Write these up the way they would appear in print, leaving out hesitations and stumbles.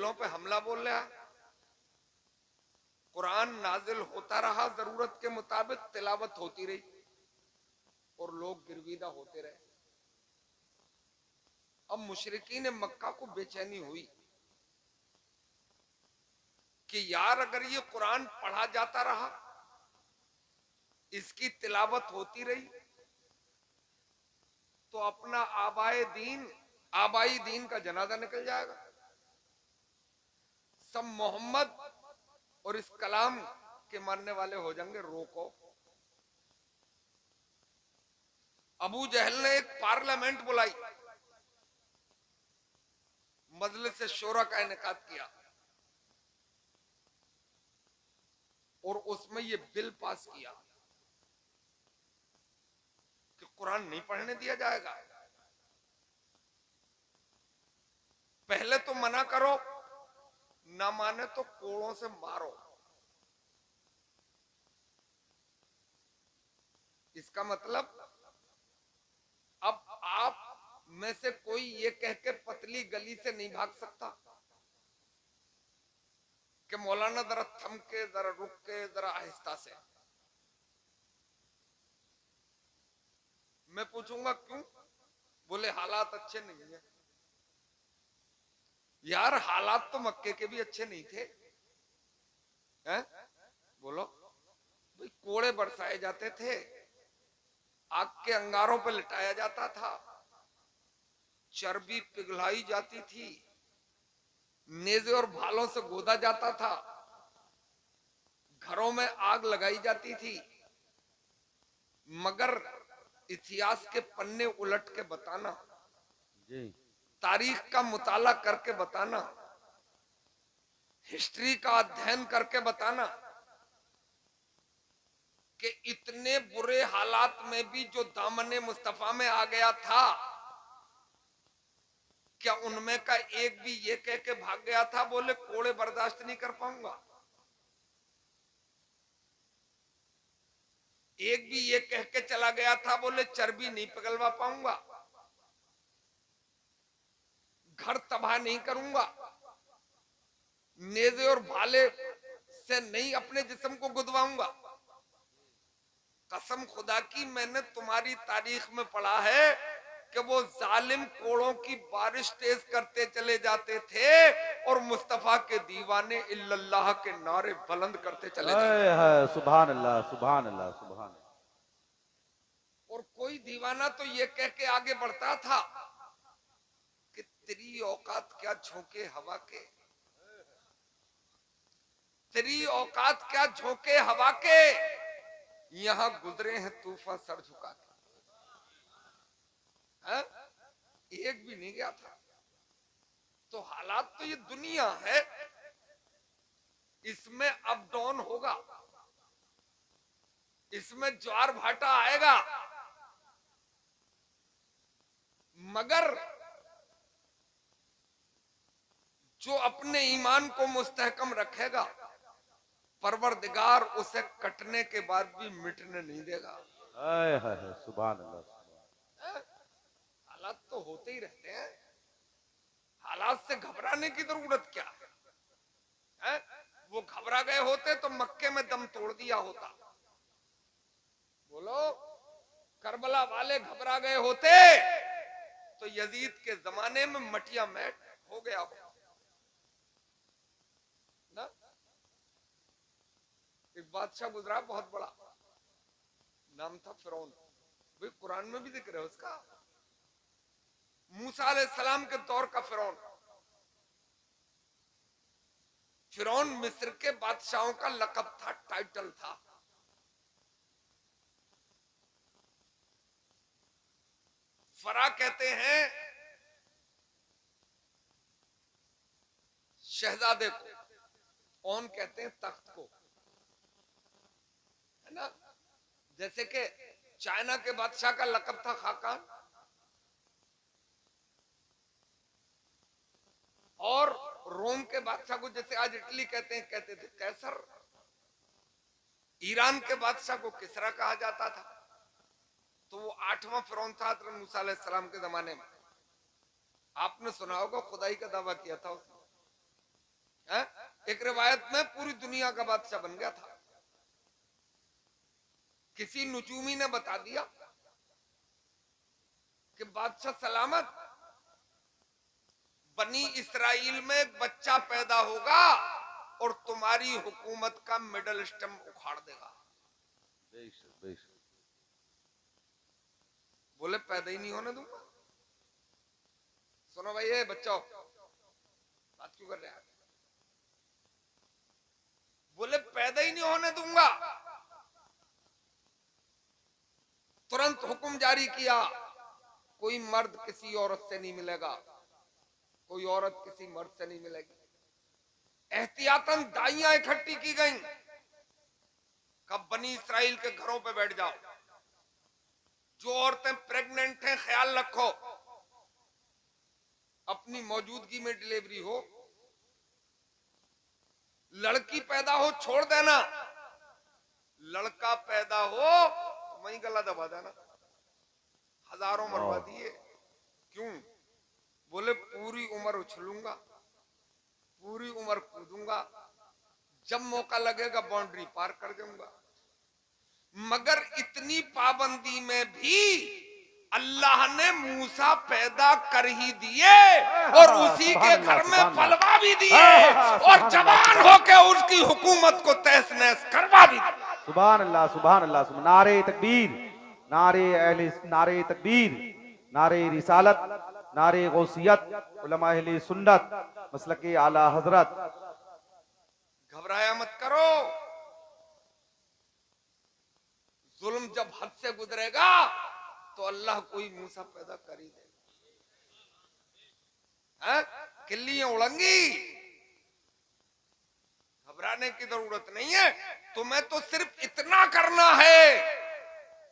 दिलों पे हमला बोल रहा है। कुरान नाजिल होता रहा, जरूरत के मुताबिक तिलावत होती रही और लोग गिरविदा होते रहे। अब मुशरिकीन मक्का को बेचैनी हुई कि यार अगर ये कुरान पढ़ा जाता रहा, इसकी तिलावत होती रही, तो अपना आबाई दीन का जनाजा निकल जाएगा। सब मोहम्मद और इस कलाम के मानने वाले हो जाएंगे। रोको। अबू जहल ने एक पार्लियामेंट बुलाई, मजलिस शोरा का इनेकाद किया और उसमें यह बिल पास किया कि कुरान नहीं पढ़ने दिया जाएगा। पहले तो मना करो, ना माने तो कोड़ों से मारो। इसका मतलब अब आप में से कोई ये कह के पतली गली से नहीं भाग सकता कि मौलाना जरा थम के, जरा रुक के, जरा आहिस्ता से। मैं पूछूंगा क्यों? बोले हालात अच्छे नहीं है। यार हालात तो मक्के के भी अच्छे नहीं थे, हैं? बोलो भाई, कोड़े बरसाए जाते थे, आग के अंगारों पर लिटाया जाता था, चर्बी पिघलाई जाती थी, नेज़े और भालों से गोदा जाता था, घरों में आग लगाई जाती थी। मगर इतिहास के पन्ने उलट के बताना, तारीख का मुताला करके बताना, हिस्ट्री का अध्ययन करके बताना कि इतने बुरे हालात में भी जो दामने मुस्तफा में आ गया था, क्या उनमें का एक भी ये कह के भाग गया था बोले कोड़े बर्दाश्त नहीं कर पाऊंगा? एक भी ये कह के चला गया था बोले चर्बी नहीं पिघलवा पाऊंगा, घर तबाह नहीं करूंगा, नेज़े और भाले से नहीं अपने जिस्म को गुदवाऊंगा? कसम खुदा की, मैंने तुम्हारी तारीख में पढ़ा है कि वो जालिम कोड़ों की बारिश तेज करते चले जाते थे और मुस्तफा के दीवाने इल्लल्लाह के नारे बुलंद करते चले जाते थे। सुभान अल्लाह, सुभान अल्लाह, सुभान अल्लाह। और कोई दीवाना तो ये कह के आगे बढ़ता था कि तेरी औकात क्या झोंके हवा के, तेरी औकात क्या झोंके हवा के, यहां गुजरे हैं तूफान सर झुका के। है? एक भी नहीं गया था। तो हालात तो ये दुनिया है, इसमें अप डाउन होगा, इसमें ज्वार भाटा आएगा, मगर जो अपने ईमान को मुस्तहकम रखेगा, परवरदिगार उसे कटने के बाद भी मिटने नहीं देगा। सुभान अल्लाह। हालात तो होते ही रहते हैं, हालात से घबराने की जरूरत क्या है? वो घबरा गए होते तो मक्के में दम तोड़ दिया होता। बोलो, करबला वाले घबरा गए होते तो यजीद के जमाने में मटिया मैट हो गया हो ना। एक बादशाह गुजरा बहुत बड़ा, नाम था फिरौन। भाई कुरान में भी जिक्र है उसका, मूसा अलैहिस्सलाम के दौर का फिरौन। फिरौन मिस्र के बादशाहों का लकब था, टाइटल था। फरा कहते हैं शहजादे को, ओन कहते हैं तख्त को, है ना। जैसे कि चाइना के बादशाह का लकब था खाकान, और रोम के बादशाह को जैसे आज इटली कहते हैं, कहते थे कैसर। ईरान के बादशाह को किसरा कहा जाता था। तो वो 8वां फिरौन था हज़रत मूसा अलैहिस्सलाम के जमाने में। आपने सुना होगा खुदाई का दावा किया था उसने। एक रिवायत में पूरी दुनिया का बादशाह बन गया था। किसी नुजूमी ने बता दिया कि बादशाह सलामत, बनी इसराइल में एक बच्चा पैदा होगा और तुम्हारी हुकूमत का मिडल स्टम्प उखाड़ देगा। बेशक बेशक। बोले पैदा ही नहीं होने दूंगा। सुनो भाई, ये बच्चों बात क्यों कर रहे हैं? बोले पैदा ही नहीं होने दूंगा। तुरंत हुक्म जारी किया, कोई मर्द किसी औरत से नहीं मिलेगा, कोई औरत किसी मर्द से नहीं मिलेगी। एहतियातन दाइयां इकट्ठी की गईं। कब बनी इसराइल के घरों पे बैठ जाओ, जो औरतें प्रेग्नेंट हैं ख्याल रखो, अपनी मौजूदगी में डिलीवरी हो, लड़की पैदा हो छोड़ देना, लड़का पैदा हो तो वहीं गला दबा देना। हजारों मरवा दिए। क्यों? बोले पूरी उम्र उछलूंगा, पूरी उम्र कूदूंगा, जब मौका लगेगा बाउंड्री पार कर दूंगा। मगर इतनी पाबंदी में भी अल्लाह ने मूसा पैदा कर ही दिए और उसी के घर में पलवा भी दिए और जवान होके उसकी हुकूमत को तहस नहस करवा भी दिया। सुभान अल्लाह सुभान अल्लाह। नारे तकबीर, नारे तकबीर, नारे रिसालत, नारे गौसियत, उलमा अहले सुन्नत, मसलके आला हजरत। घबराया मत करो। जुल्म जब हद से गुजरेगा तो अल्लाह कोई मूसा पैदा कर ही देगा। किल्लियां उड़ंगी, घबराने की जरूरत नहीं है। तुम्हें तो सिर्फ इतना करना है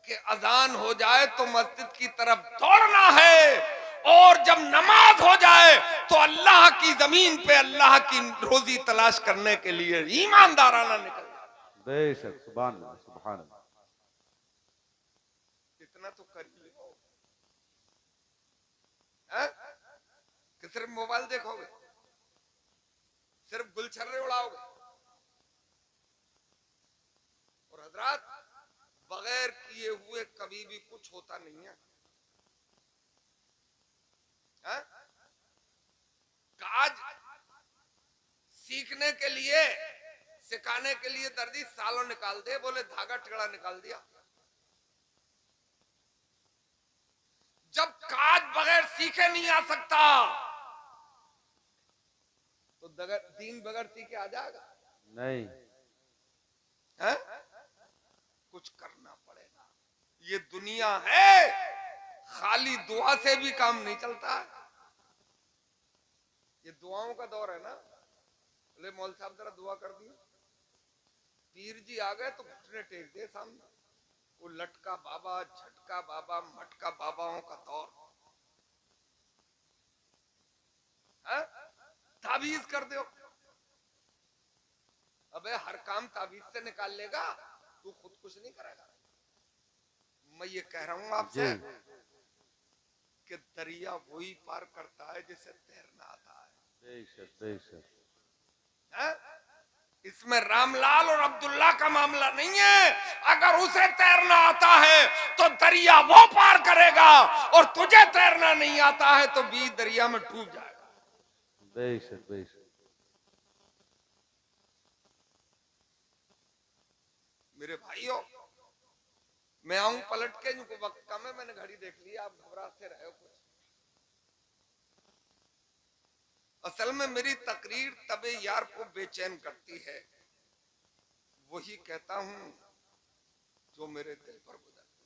कि अजान हो जाए तो मस्जिद की तरफ दौड़ना है और जब नमाज हो जाए तो अल्लाह की जमीन पे अल्लाह की रोजी तलाश करने के लिए ईमानदाराना निकल जाए। बेशक सुभान अल्लाह सुभान अल्लाह। इतना तो कर ही लो। कि सिर्फ मोबाइल देखोगे, सिर्फ गुलछर्रे उड़ाओगे। और हजरात, बगैर किए हुए कभी भी कुछ होता नहीं है। काज सीखने के लिए, सिखाने के लिए दर्जी सालों निकाल दे, बोले धागा टेढ़ा निकाल दिया। जब काज बगैर सीखे नहीं आ सकता तो दीन बगैर सीखे आ जाएगा? नहीं है? कुछ करना पड़ेगा। ये दुनिया है, खाली दुआ से भी काम नहीं चलता है। ये दुआओं का दौर है ना। बोले मौल साहब जरा दुआ कर दियो, पीर जी आ गए तो घुटने टेक दे सामने। वो लटका बाबा, झटका बाबा, मटका बाबाओं का दौर। ताबीज कर दो। अबे हर काम ताबीज से निकाल लेगा, तू खुद कुछ नहीं करेगा। मैं ये कह रहा हूं आपसे कि दरिया वही पार करता है जिसे तैरना आता है। बेशक बेशक। इसमें रामलाल और अब्दुल्ला का मामला नहीं है। अगर उसे तैरना आता है तो दरिया वो पार करेगा, और तुझे तैरना नहीं आता है तो बीच दरिया में डूब जाएगा। बेशक बेशक। मेरे भाइयों, मैं आऊं पलट के, जो वक्त कम है, मैंने घड़ी देख ली, आप घबराते रहे हो कुछ। असल में मेरी तकरीर तबे यार को बेचैन करती है, वही कहता हूं जो मेरे दिल पर गुजरती।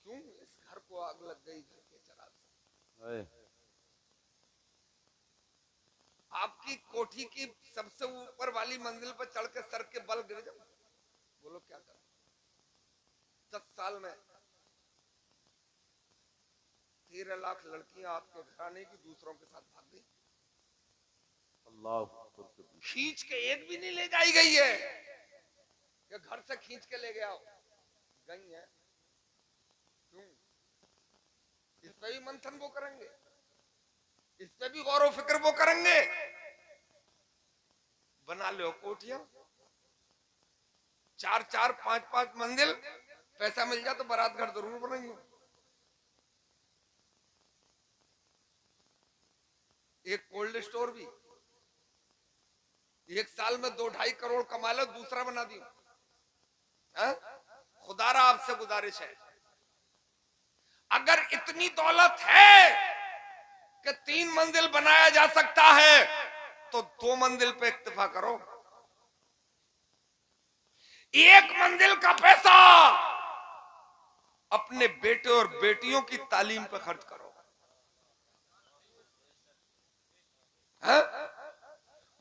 क्यों इस घर को आग लग गई, घर के चिराग से? आपकी कोठी की सबसे ऊपर वाली मंजिल पर चढ़ के सर के बल गिर जाओ, बोलो क्या करें? 10 साल में 13 लाख लड़कियां आपके घराने की दूसरों के साथ भाग गई। अल्लाह खींच के एक भी नहीं ले जाई गई है कि घर से खींच के ले गया, गई है। क्यों? इस पे भी मंथन वो करेंगे, इस पे भी गौर व फिक्र वो करेंगे। बना लो कोठियां 4-4 5-5 मंजिल, पैसा मिल जाए तो बारात घर जरूर बनेंगे। एक कोल्ड स्टोर भी 1 साल में 2-2.5 करोड़ कमा लो, दूसरा बना दियो। खुदारा आपसे गुजारिश है, अगर इतनी दौलत है कि 3 मंजिल बनाया जा सकता है तो 2 मंजिल पे इक्तिफा करो। 1 मंजिल का पैसा अपने बेटे और बेटियों की तालीम पे खर्च करो।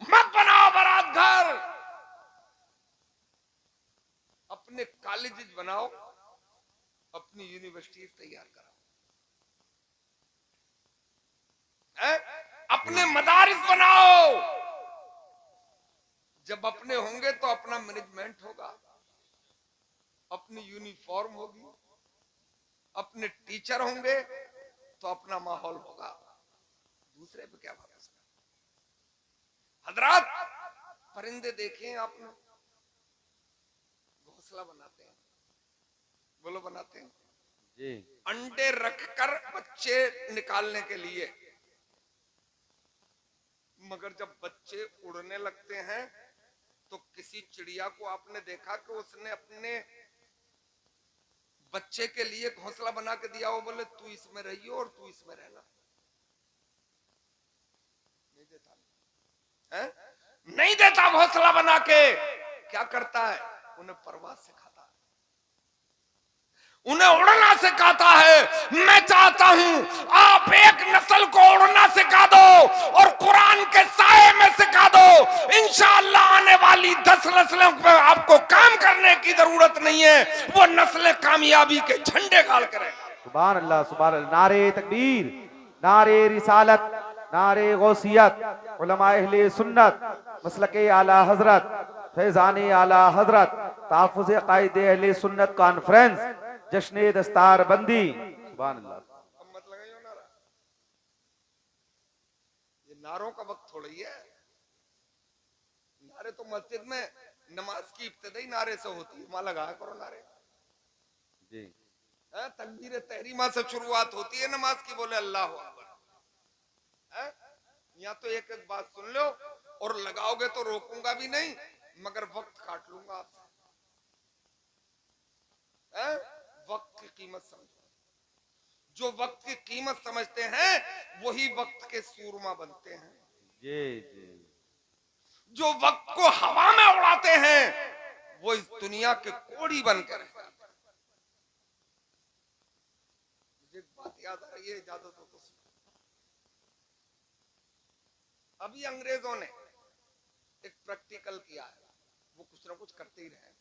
मत बनाओ बारात घर, अपने कॉलेज बनाओ, अपनी यूनिवर्सिटी तैयार कराओ, अपने मदारिस बनाओ। जब अपने होंगे तो अपना मैनेजमेंट होगा, अपनी यूनिफॉर्म होगी, अपने टीचर होंगे तो अपना माहौल होगा। दूसरे पे क्या भरोसा। हजरात, परिंदे देखे आपने, घोंसला बनाते हैं, बोलो बनाते हैं जी। अंडे रखकर बच्चे निकालने के लिए, मगर जब बच्चे उड़ने लगते हैं तो किसी चिड़िया को आपने देखा कि उसने अपने बच्चे के लिए घोंसला बना के दिया हो, बोले तू इसमें रहियो और तू इसमें रहना? नहीं देता, है? नहीं देता घोंसला बना के। क्या करता है? उन्हें परवाज सिखाता है, उन्हें उड़ना सिखाता है। मैं चाहता हूं आप एक नस्ल को उड़ना सिखा दो और कुरान के साए में सिखा दो। इंशाअल्लाह आने वाली 10 नस्लों पर आपको काम करने की जरूरत नहीं है, वो नस्लें कामयाबी के झंडे गाड़ करें। सुभान अल्लाह, सुभान अल्लाह। नारे तकबीर, नारे रिसालत, नारे गौसियत, उलमा अहले सुन्नत, मसलके आला हजरत, फैजाने आला हजरत, ताफुज़ क़ाइदे अहले सुन्नत कॉन्फ्रेंस, जश्न दस्तार बंदी। सुभान अल्लाह। मत लगाइयो नारा, ये नारों का वक्त थोड़ा ही है। नारे तो मस्जिद में नमाज की इब्तिदाई नारे से होती है, वहां लगाया करो नारे जी। तकबीर तहरीमा से शुरुआत होती है नमाज की, बोले अल्लाह अकबर। यहाँ तो एक एक बात सुन लो और लगाओगे तो रोकूंगा भी नहीं, मगर वक्त काट लूंगा आपसे। वक्त की कीमत समझो, जो वक्त की कीमत समझते हैं वही वक्त के सूरमा बनते हैं। जी जी। जो वक्त को हवा में उड़ाते हैं वो इस दुनिया के कोड़ी बनकर रह जाते हैं। मुझे बात याद आ रही है, इजाजत हो तो सुनो। अभी अंग्रेजों ने एक प्रैक्टिकल किया है, वो कुछ ना कुछ करते ही रहे,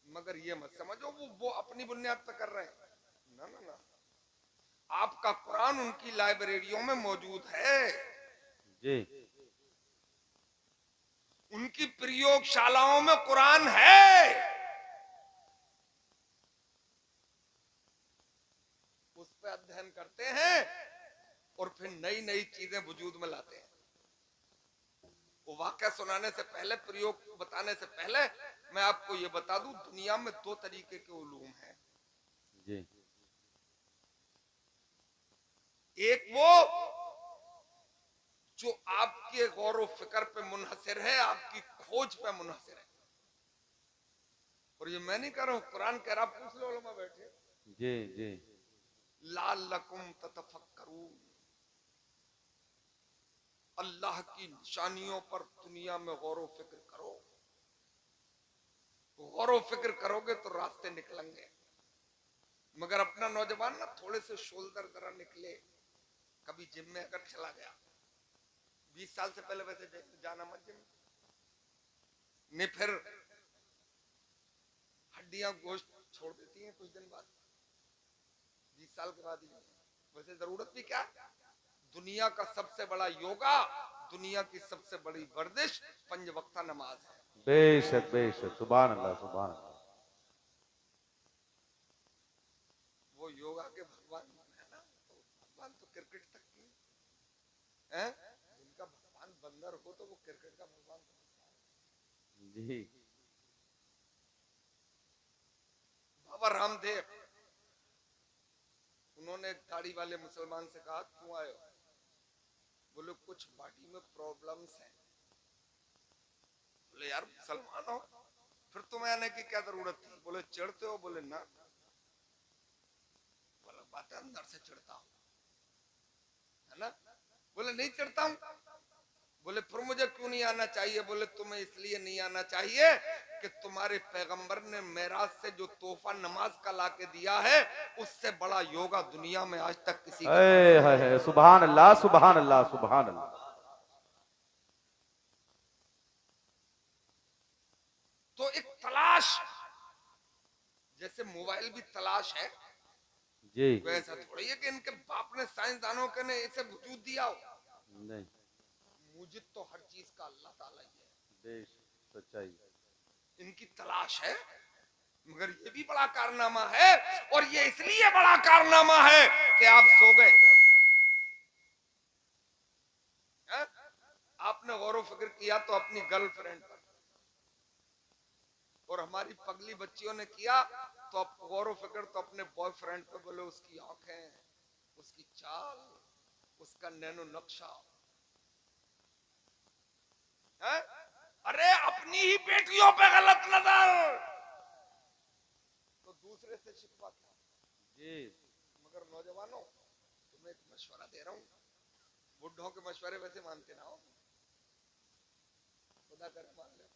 मगर ये मत समझो वो अपनी बुनियाद पर कर रहे हैं। ना ना ना, आपका कुरान उनकी लाइब्रेरियों में मौजूद है जी। उनकी प्रयोगशालाओं में कुरान है, उस पर अध्ययन करते हैं और फिर नई नई चीजें वजूद में लाते हैं। वो वाकया सुनाने से पहले, प्रयोग बताने से पहले मैं आपको ये बता दूं, दुनिया में 2 तरीके के उलूम हैं। जी। एक वो जो आपके गौर व फिक्र पे मुनहसिर है, आपकी खोज पे मुनहसिर है, और ये मैं नहीं कह रहा हूं, कुरान कह रहा, पूछ लो उलमा बैठे। जी जी। लाल्लकुम ततफक्करून, अल्लाह की निशानियों पर दुनिया में गौर व फिक्र करो। गौर व फिक्र करोगे तो रास्ते निकलेंगे, मगर अपना नौजवान ना थोड़े से शोल्डर जरा निकले, कभी जिम में अगर चला गया, 20 साल से पहले वैसे जाना मत जिम, नहीं फिर हड्डियां गोश्त छोड़ देती हैं कुछ दिन बाद, 20 साल के बाद ही। वैसे जरूरत भी क्या, दुनिया का सबसे बड़ा योगा, दुनिया की सबसे बड़ी वर्जिश 5 वक्ता नमाज है। बेशक बेशक, सुभान अल्लाह, सुभान अल्लाह। वो योगा के भगवान है ना, तो भगवान तो क्रिकेट तक की, हैं? जिनका भगवान बंदर हो तो वो क्रिकेट का भगवान जी। बाबा रामदेव, उन्होंने एक दाढ़ी वाले मुसलमान से कहा क्यों आए हो? बोले कुछ बॉडी में प्रॉब्लम्स हैं। बोले यार मुसलमान हो, फिर तुम्हें आने की क्या जरूरत थी? बोले चिढ़ते हो? बोले ना। बोले बात अंदर से चिढ़ता हूं, है ना? बोले नहीं चिढ़ता हूं। बोले फिर मुझे क्यों नहीं आना चाहिए? बोले तुम्हें इसलिए नहीं आना चाहिए कि तुम्हारे पैगंबर ने मेराज से जो तोहफा नमाज का लाके दिया है, उससे बड़ा योगा दुनिया में आज तक किसी के पास है। सुभान अल्लाह, सुभान अल्लाह, सुभान अल्लाह। तो एक तलाश, जैसे मोबाइल भी तलाश है, जी। वैसा थोड़ी है कि इनके बाप ने साइंसदानों के ने इसे वजूद दिया हो। नहीं, मुझे तो हर चीज का अल्लाह ताला ही है। देश सच्चाई। इनकी तलाश है, मगर ये भी बड़ा कारनामा है। और ये इसलिए बड़ा कारनामा है कि आप सो गए, आपने गौर फिक्र किया तो अपनी गर्लफ्रेंड पर, और हमारी पगली बच्चियों ने किया तो अब गौर फिक्र तो अपने बॉयफ्रेंड पे। बोले उसकी आंखें, उसकी चाल, उसका नैनो नक्शा है? अरे अपनी ही बेटियों पे गलत नजर तो दूसरे से शिकवा था। जी। मगर नौजवानों, तुम्हें एक मशवरा दे रहा हूं, बुढ़ों के मशवरे वैसे मानते ना हो, खुदा करे मान ले,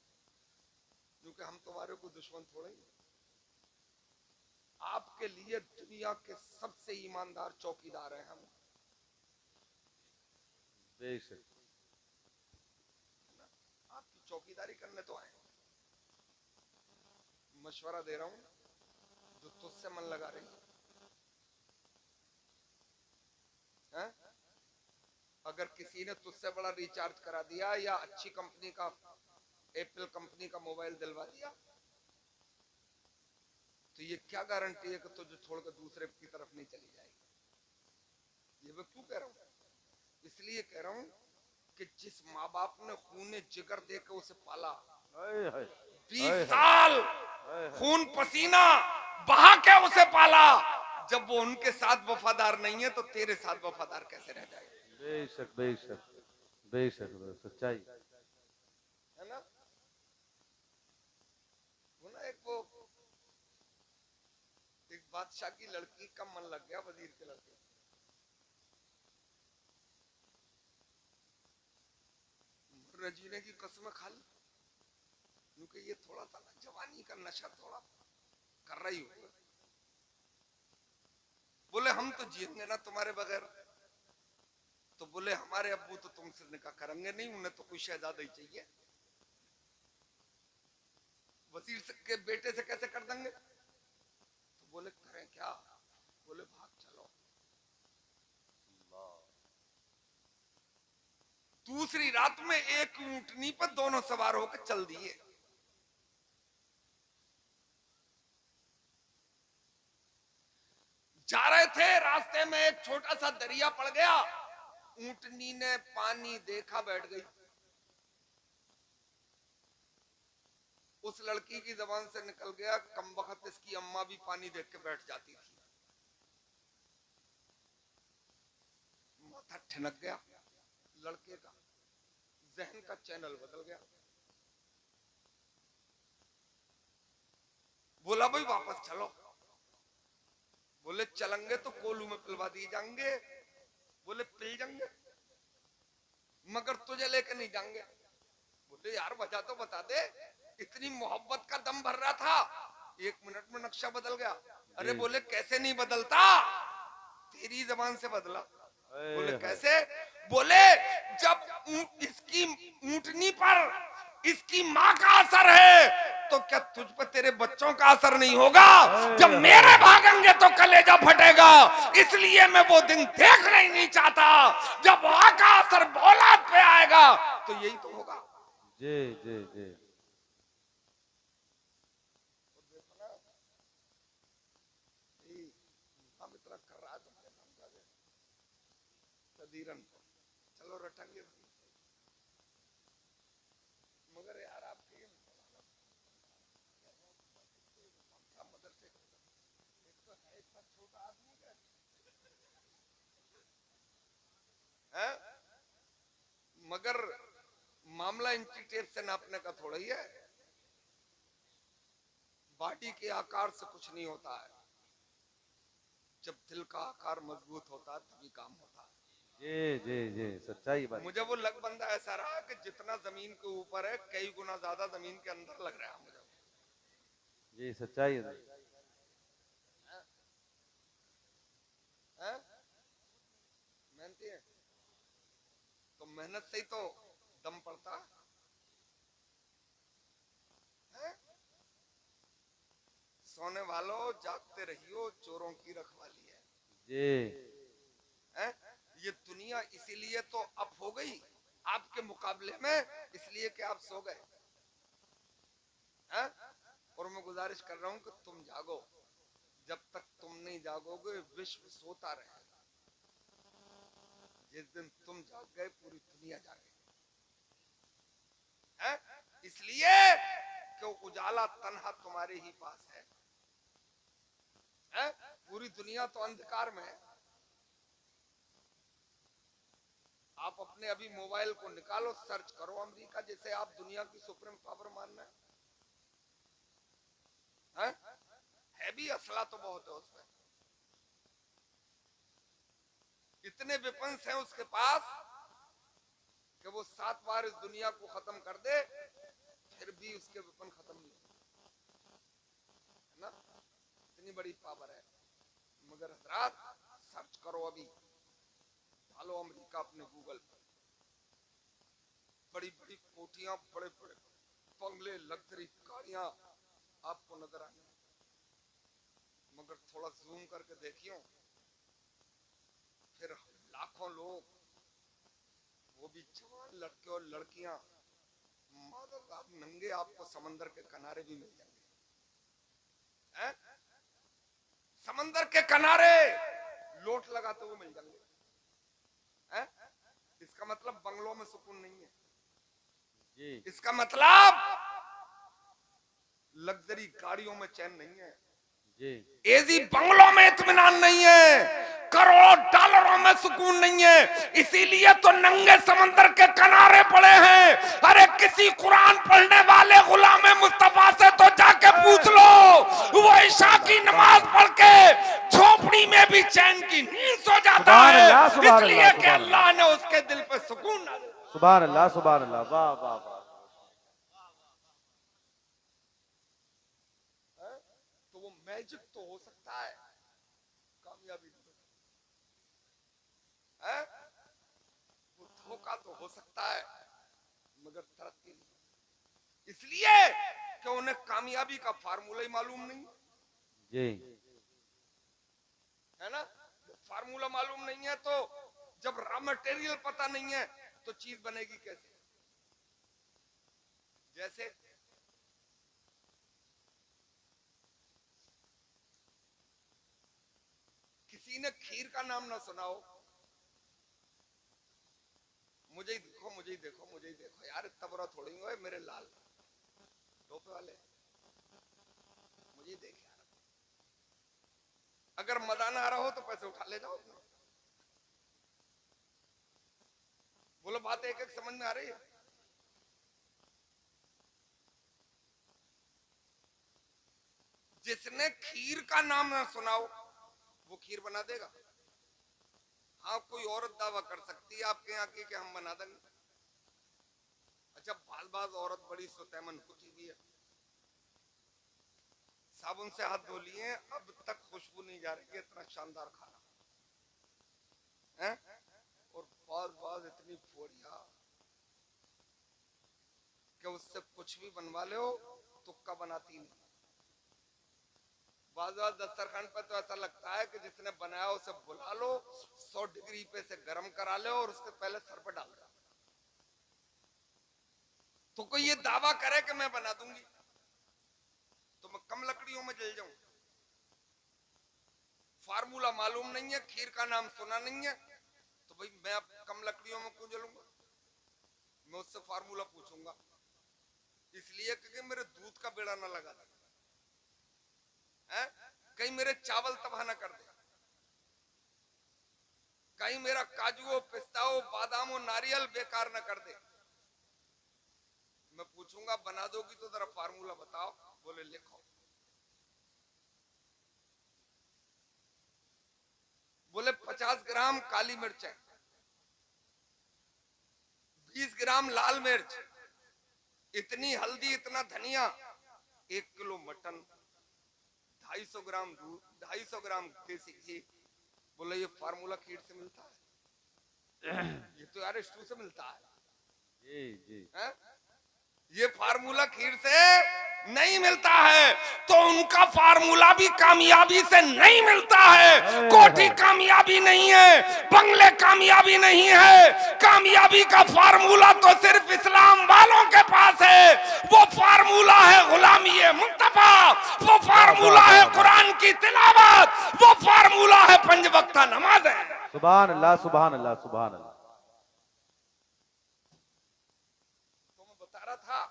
क्योंकि हम तुम्हारे को दुश्मन थोड़े ही। आपके लिए दुनिया के सबसे ईमानदार चौकीदार हैं हम। बेशक। आपकी चौकीदारी करने तो आए। मशवरा दे रहा हूं, जो तुझसे मन लगा रही है? अगर किसी ने तुझसे बड़ा रिचार्ज करा दिया या अच्छी कंपनी का, एप्पल कंपनी का मोबाइल दिलवा दिया, तो ये क्या गारंटी है कि तुझे छोड़कर दूसरे की तरफ नहीं चली जाएगी? ये मैं क्यों कह रहा हूं? इसलिए कह रहा हूं कि जिस माँ बाप ने खून जिगर देकर उसे पाला, 20 साल खून पसीना बहा के उसे पाला, जब वो उनके साथ वफादार नहीं है तो तेरे साथ वफादार कैसे रह जाएगा? बेशक, बेशक, बेशक, सच्चाई है ना? वो ना एक बादशाह की लड़की का मन लग गया वजीर के लड़के, जीने की कसम खा ली, क्योंकि ये थोड़ा सा जवानी का नशा थोड़ा कर रही हो। बोले हम तो जिएंगे ना तुम्हारे बगैर। तो बोले हमारे अब्बू तो तुमसे निकाह करेंगे नहीं, उन्हें तो कोई शहजादा ही चाहिए। वजीर के बेटे से कैसे कर देंगे? तो बोले करें क्या? बोले भाग चलो। दूसरी रात में एक ऊंटनी पर दोनों सवार होकर चल दिए। जा रहे थे, रास्ते में एक छोटा सा दरिया पड़ गया, ऊंटनी ने पानी देखा बैठ गई। उस लड़की की जबान से निकल गया, कमबख्त इसकी अम्मा भी पानी देख के बैठ जाती थी। माथा ठिनक गया लड़के का, जहन का चैनल बदल गया। बोला भाई वापस चलो। बोले चलेंगे तो कोलू में पिलवा दिए जाएंगे। बोले पिल जाएंगे, मगर तुझे लेके नहीं जाएंगे। बोले यार वजह तो बता दे, इतनी मोहब्बत का दम भर रहा था, 1 मिनट में नक्शा बदल गया। अरे बोले कैसे नहीं बदलता, तेरी जबान से बदला। बोले कैसे? बोले जब इसकी ऊंटनी पर इसकी माँ का असर है तो क्या तुझ पर तेरे बच्चों का असर नहीं होगा? जब मेरे भागेंगे तो कलेजा फटेगा, इसलिए मैं वो दिन देखना ही नहीं चाहता जब वहां का असर औलाद पे आएगा। तो यही तो होगा। जी जी जी। चलो रटेंगे, मगर यार आपके मदरसे एक तो है इतना छोटा आदमी है, मगर मामला इंची टेप से नापने का थोड़ा ही है। बॉडी के आकार से कुछ नहीं होता है, जब दिल का आकार मजबूत होता है तभी काम होता है। जी सच्चाई बात। मुझे वो लग बंदा ऐसा रहा कि जितना जमीन के ऊपर है कई गुना ज्यादा जमीन के अंदर लग रहा है मुझे। जी सच्चाई है। मेहनती है तो मेहनत से ही तो दम पड़ता है। सोने वालों जागते रहियो, चोरों की रखवाली है। जी ये दुनिया इसीलिए तो अप हो गई आपके मुकाबले में, इसलिए कि आप सो गए। और मैं गुजारिश कर रहा हूं कि तुम जागो, जब तक तुम नहीं जागोगे विश्व सोता रहेगा। जिस दिन तुम जाग गए पूरी दुनिया जागेगी। इसलिए कि उजाला तन्हा तुम्हारे ही पास है। पूरी दुनिया तो अंधकार में है। आप अपने अभी मोबाइल को निकालो, सर्च करो अमेरिका, जैसे आप दुनिया की सुप्रीम पावर मानना है भी असला तो बहुत है उसमें, इतने वेपन्स हैं उसके पास कि वो 7 बार इस दुनिया को खत्म कर दे फिर भी उसके वेपन खत्म नहीं है ना, इतनी बड़ी पावर है। मगर हजरात सर्च करो, अभी डालो अमेरिका अपने गूगल पर, बड़ी बड़ी कोठियां, बड़े बड़े बंगले, लग्जरी गाड़ियां आपको नजर आने, मगर थोड़ा जूम करके देखियो फिर लाखों लोग, वो भी जवान लड़के और लड़कियां मादरदार नंगे आपको समंदर के किनारे भी मिल जाएंगे। समंदर के किनारे लोट लगाते हुए मिल जाएंगे। इसका मतलब बंगलों में सुकून नहीं है जी। इसका मतलब लग्जरी गाड़ियों में चैन नहीं है जी। एजी बंगलों में इत्मीनान नहीं है, करोड़ों डॉलरों में सुकून नहीं है, इसीलिए तो नंगे समंदर के किनारे पड़े हैं। अरे किसी कुरान पढ़ने वाले गुलाम मुस्तफा से तो जाके पूछ लो, वो ईशा की नमाज पढ़ के झोपड़ी में भी चैन की नींद सो जाता है, इसलिए कि अल्लाह ने उसके दिल पे सुकून डाला। सुभान अल्लाह, सुभान अल्लाह, वाह वाह वाह। तो वो मैजिक तो हो सकता है, कामयाबी है, वो धोखा तो हो सकता है, मगर तरक्की नहीं। इसलिए कि उन्हें कामयाबी का फार्मूला ही मालूम नहीं जी, है ना। फार्मूला मालूम नहीं है तो जब रॉ मटेरियल पता नहीं है तो चीज बनेगी कैसे। जैसे किसी ने खीर का नाम ना सुनाओ, मुझे ही देखो, मुझे ही देखो, मुझे ही देखो, यार इतना बुरा थोड़ी हो मेरे लाल टोपे वाले, मुझे ही देख यार। अगर मजा ना आ रहा हो तो पैसे उठा ले जाओ। बोलो बात एक एक समझ में आ रही है। जिसने खीर का नाम ना सुनाओ वो खीर बना देगा। हाँ कोई औरत दावा कर सकती है आपके यहाँ की कि हम बना देंगे। अच्छा बाज बाज औरत बड़ी सुतैमन होती भी है, साबुन से हाथ धो लिए अब तक खुशबू नहीं जा रही है, इतना शानदार खाना है। और बाज बाज इतनी फोड़िया कि उससे कुछ भी बनवा लो तुक्का बनाती नहीं। बाज बाज दस्तरखान पर तो ऐसा लगता है कि जिसने बनाया उसे बुला लो, 100 डिग्री पे से गर्म करा लो और उसके पहले सर पर डाल दो। तो कोई ये दावा करे कि मैं बना दूंगी तो मैं कम लकड़ियों में जल जाऊं। फार्मूला मालूम नहीं है, खीर का नाम सुना नहीं है, तो भाई मैं अब कम लकड़ियों में क्यों जलूंगा? मैं उससे फार्मूला पूछूंगा, इसलिए क्योंकि मेरे दूध का बेड़ा ना लगा दे, कहीं मेरे चावल तबाह ना कर दे, कहीं मेरा काजू हो, पिस्ता हो, बादाम हो, नारियल बेकार ना कर दे। मैं पूछूंगा बना दोगी तो जरा फार्मूला बताओ। बोले लिखो। बोले 50 ग्राम काली मिर्च है, 20 ग्राम लाल मिर्च, इतनी हल्दी, इतना धनिया, 1 किलो मटन, 250 ग्राम दूध, 250 ग्राम देसी घी। बोले ये फार्मूला खीर से मिलता है? ये तो यार स्टू से मिलता है। जी है? ये फार्मूला खीर से नहीं मिलता है, तो उनका फार्मूला भी कामयाबी से नहीं मिलता है। कोठी कामयाबी नहीं है, बंगले कामयाबी नहीं है, कामयाबी का फार्मूला तो सिर्फ इस्लाम वालों के पास है। वो फार्मूला है गुलामी मुस्तफा, वो फार्मूला है कुरान की तिलावत, वो फार्मूला है 5 वक्त नमाज है। सुभान अल्लाह, सुभान अल्लाह, सुभान अल्लाह। था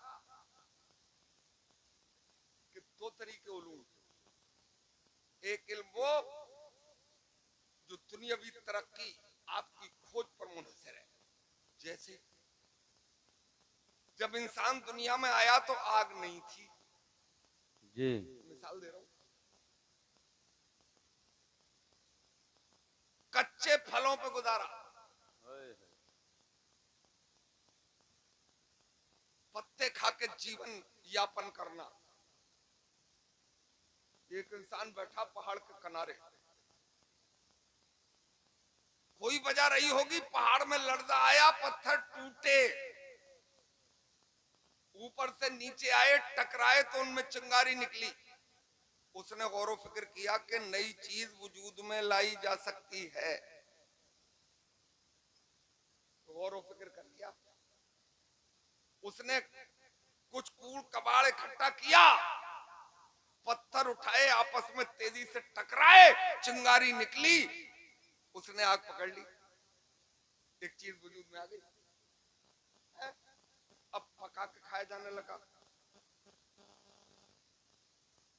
कि 2 तरीके उलूम, एक इल्म वो जो दुनियावी तरक्की आपकी खोज पर मुनहसर है। जैसे जब इंसान दुनिया में आया तो आग नहीं थी, जी मिसाल दे रहा हूं, कच्चे फलों पे गुजारा, पत्ते खा के जीवन यापन करना। एक इंसान बैठा पहाड़ के किनारे, कोई वजह रही होगी, पहाड़ में लड़जा आया, पत्थर टूटे, ऊपर से नीचे आए, टकराए तो उनमें चिंगारी निकली। उसने गौर फिक्र किया कि नई चीज वजूद में लाई जा सकती है, गौर फिक्र कर लिया। उसने कुछ कूड़ कबाड़ इकट्ठा किया, पत्थर उठाए, आपस में तेजी से टकराए, चिंगारी निकली, उसने आग पकड़ ली, एक चीज वजूद में आ गई। अब पका के खाया जाने लगा।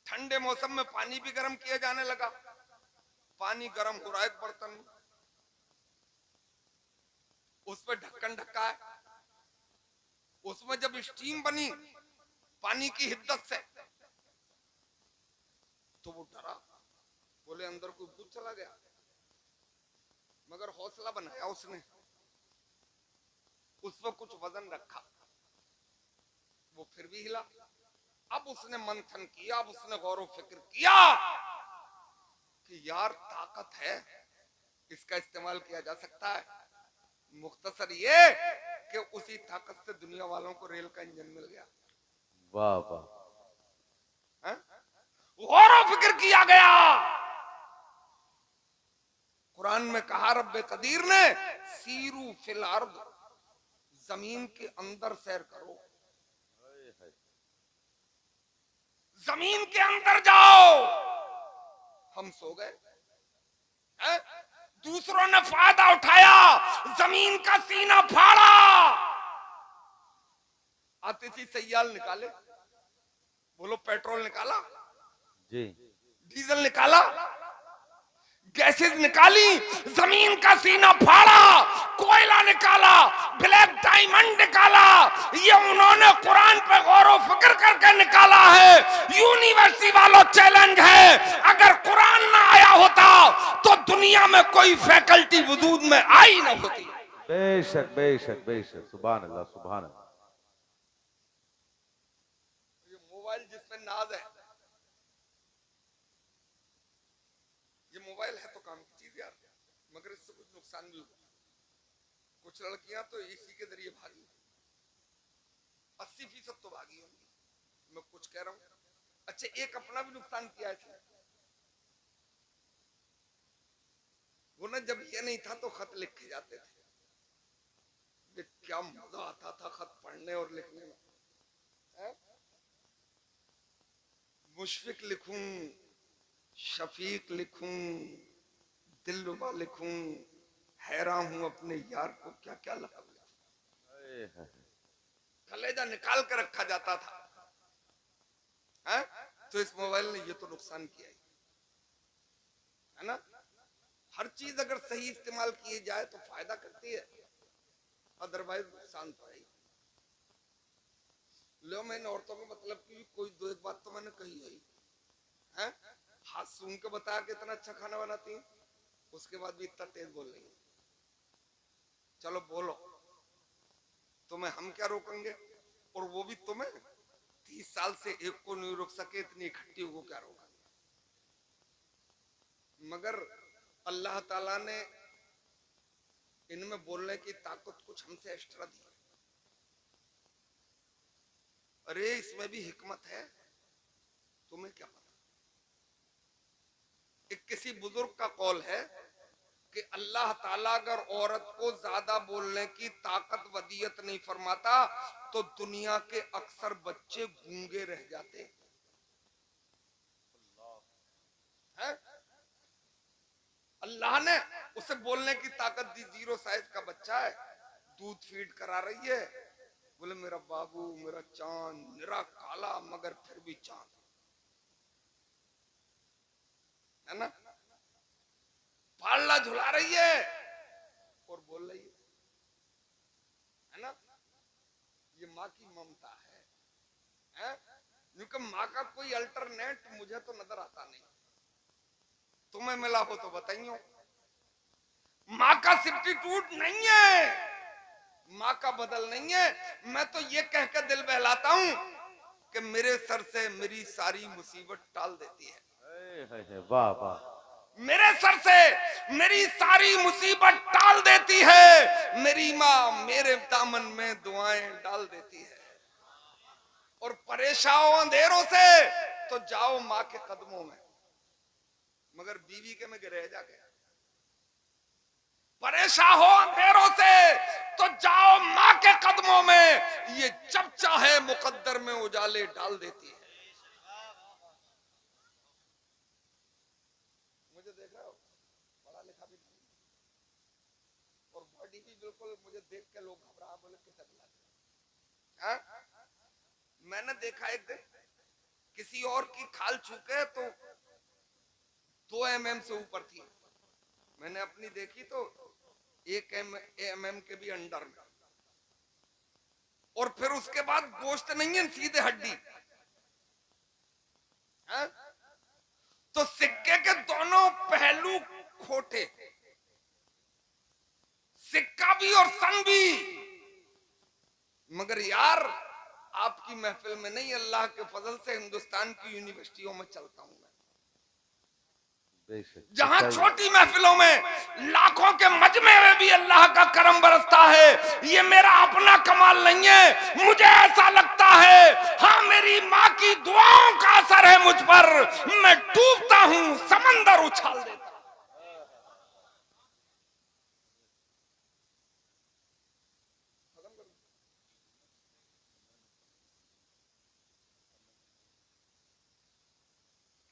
ठंडे मौसम में पानी भी गर्म किया जाने लगा, पानी गर्म हो रहा है एक बर्तन में, उस पर ढक्कन ढक्का है, उसमें जब स्टीम बनी पानी की हिद्दत से तो वो डरा, बोले अंदर कोई भूत चला गया, मगर हौसला बनाया उसने, उस पर कुछ वजन रखा, वो फिर भी हिला। अब उसने मंथन किया, अब उसने गौर व फिक्र किया कि यार ताकत है, इसका इस्तेमाल किया जा सकता है। मुख्तसर ये कि उसी ताकत से दुनिया वालों को रेल का इंजन मिल गया। वाह वाह, गौर व फिक्र किया गया। कुरान में कहा रब्बे कदीर ने, सीरू फिल अर्द, जमीन के अंदर सैर करो, जमीन के अंदर जाओ। हम सो गए, दूसरों ने फायदा उठाया, जमीन का सीना फाड़ा, आतिशी सैयाल निकाले, बोलो पेट्रोल निकाला जी, डीजल निकाला, गैसेस निकाली, जमीन का सीना फाड़ा, कोयला निकाला, ब्लैक डायमंड निकाला। ये उन्होंने कुरान पे गौर व फिक्र करके निकाला है। यूनिवर्सिटी वालों चैलेंज है, अगर कुरान ना आया होता तो दुनिया में कोई फैकल्टी वजूद में आई ना होती। बेशक बेशक बेशक, सुभान अल्लाह, सुभान अल्लाह। ये मोबाइल जिस पे नाज है, ये मोबाइल है तो काम की चीज यार, मगर इससे कुछ नुकसान भी होगा। कुछ लड़कियां तो इसी के जरिए भागी, 80% तो भागी होंगी, मैं कुछ कह रहा हूं। अच्छा, एक अपना भी नुकसान किया है वो ना, जब ये नहीं था तो खत लिख के जाते थे, ये क्या मजा आता था खत पढ़ने और लिखने में। मुशफिक लिखूं, शफीक लिखूं, दिलरुबा लिखूं, हैरान हूं अपने यार को क्या क्या लकब दिया। कलेजा निकाल कर रखा जाता था। है? तो इस मोबाइल ने ये तो नुकसान किया ही, है ना। हर चीज अगर सही इस्तेमाल किए जाए तो फायदा करती है, अदरवाइज नुकसान तो है ही। लो, मैंने औरतों के मतलब की कोई दो एक बात तो मैंने कही है, हाथ सूंघ के बताया कि इतना अच्छा खाना बनाती है, उसके बाद भी इतना तेज बोल रही है। चलो बोलो, तुम्हें हम क्या रोकेंगे, और वो भी तुम्हें 30 साल से एक को नहीं रोक सके, इतनी इकट्ठी को क्या रोका। मगर अल्लाह ताला ने इनमें बोलने की ताकत कुछ हमसे एक्स्ट्रा दी। अरे इसमें भी हिकमत है, तुम्हें क्या पता। एक किसी बुजुर्ग का कौल है कि अल्लाह ताला अगर औरत को ज्यादा बोलने की ताकत वदियत नहीं फरमाता तो दुनिया के अक्सर बच्चे गूंगे रह जाते हैं। अल्लाह ने उसे बोलने की ताकत दी। 0 साइज का बच्चा है, दूध फीड करा रही है, बोले मेरा बाबू मेरा चांद, मेरा काला मगर फिर भी चांद, है ना। पालना झुला रही है और बोल रही है ना। ये माँ की ममता है? क्योंकि माँ का कोई अल्टरनेट मुझे तो नजर आता नहीं। तुम्हें मिला हो तो बताइयो। माँ का सब्स्टिट्यूट नहीं है, माँ का बदल नहीं है। मैं तो ये कह के दिल बहलाता हूं कि मेरे सर से मेरी सारी मुसीबत टाल देती है। वाह वाह। मेरे सर से मेरी सारी मुसीबत टाल देती है। मेरी माँ मेरे दामन में दुआएं डाल देती है। और परेशान हो अंधेरों से तो जाओ माँ के कदमों में, मगर बीवी के में गिरे जाके। परेशान हो अंधेरों से तो जाओ माँ के कदमों में, ये जब चाहे मुकद्दर में उजाले डाल देती है। मुझे देख रहे हो, पढ़ा लिखा भी नहीं और बॉडी भी बिल्कुल, मुझे देख के लोग घबरा बोले किसे बुला। मैंने देखा एक दिन किसी और की खाल छूके तो 2 mm से ऊपर थी, मैंने अपनी देखी तो 1 mm के भी अंडर में, और फिर उसके बाद गोश्त नहीं है, सीधे हड्डी। तो सिक्के के दोनों पहलू खोटे, सिक्का भी और सन भी। मगर यार आपकी महफिल में नहीं, अल्लाह के फजल से हिंदुस्तान की यूनिवर्सिटियों में चलता हूं मैं, जहां छोटी महफिलों में लाखों के मजमे में भी अल्लाह का करम बरसता है। ये मेरा अपना कमाल नहीं है, मुझे ऐसा लगता है, हाँ मेरी माँ की दुआओं का असर है मुझ पर। मैं डूबता हूं, समंदर उछाल देता।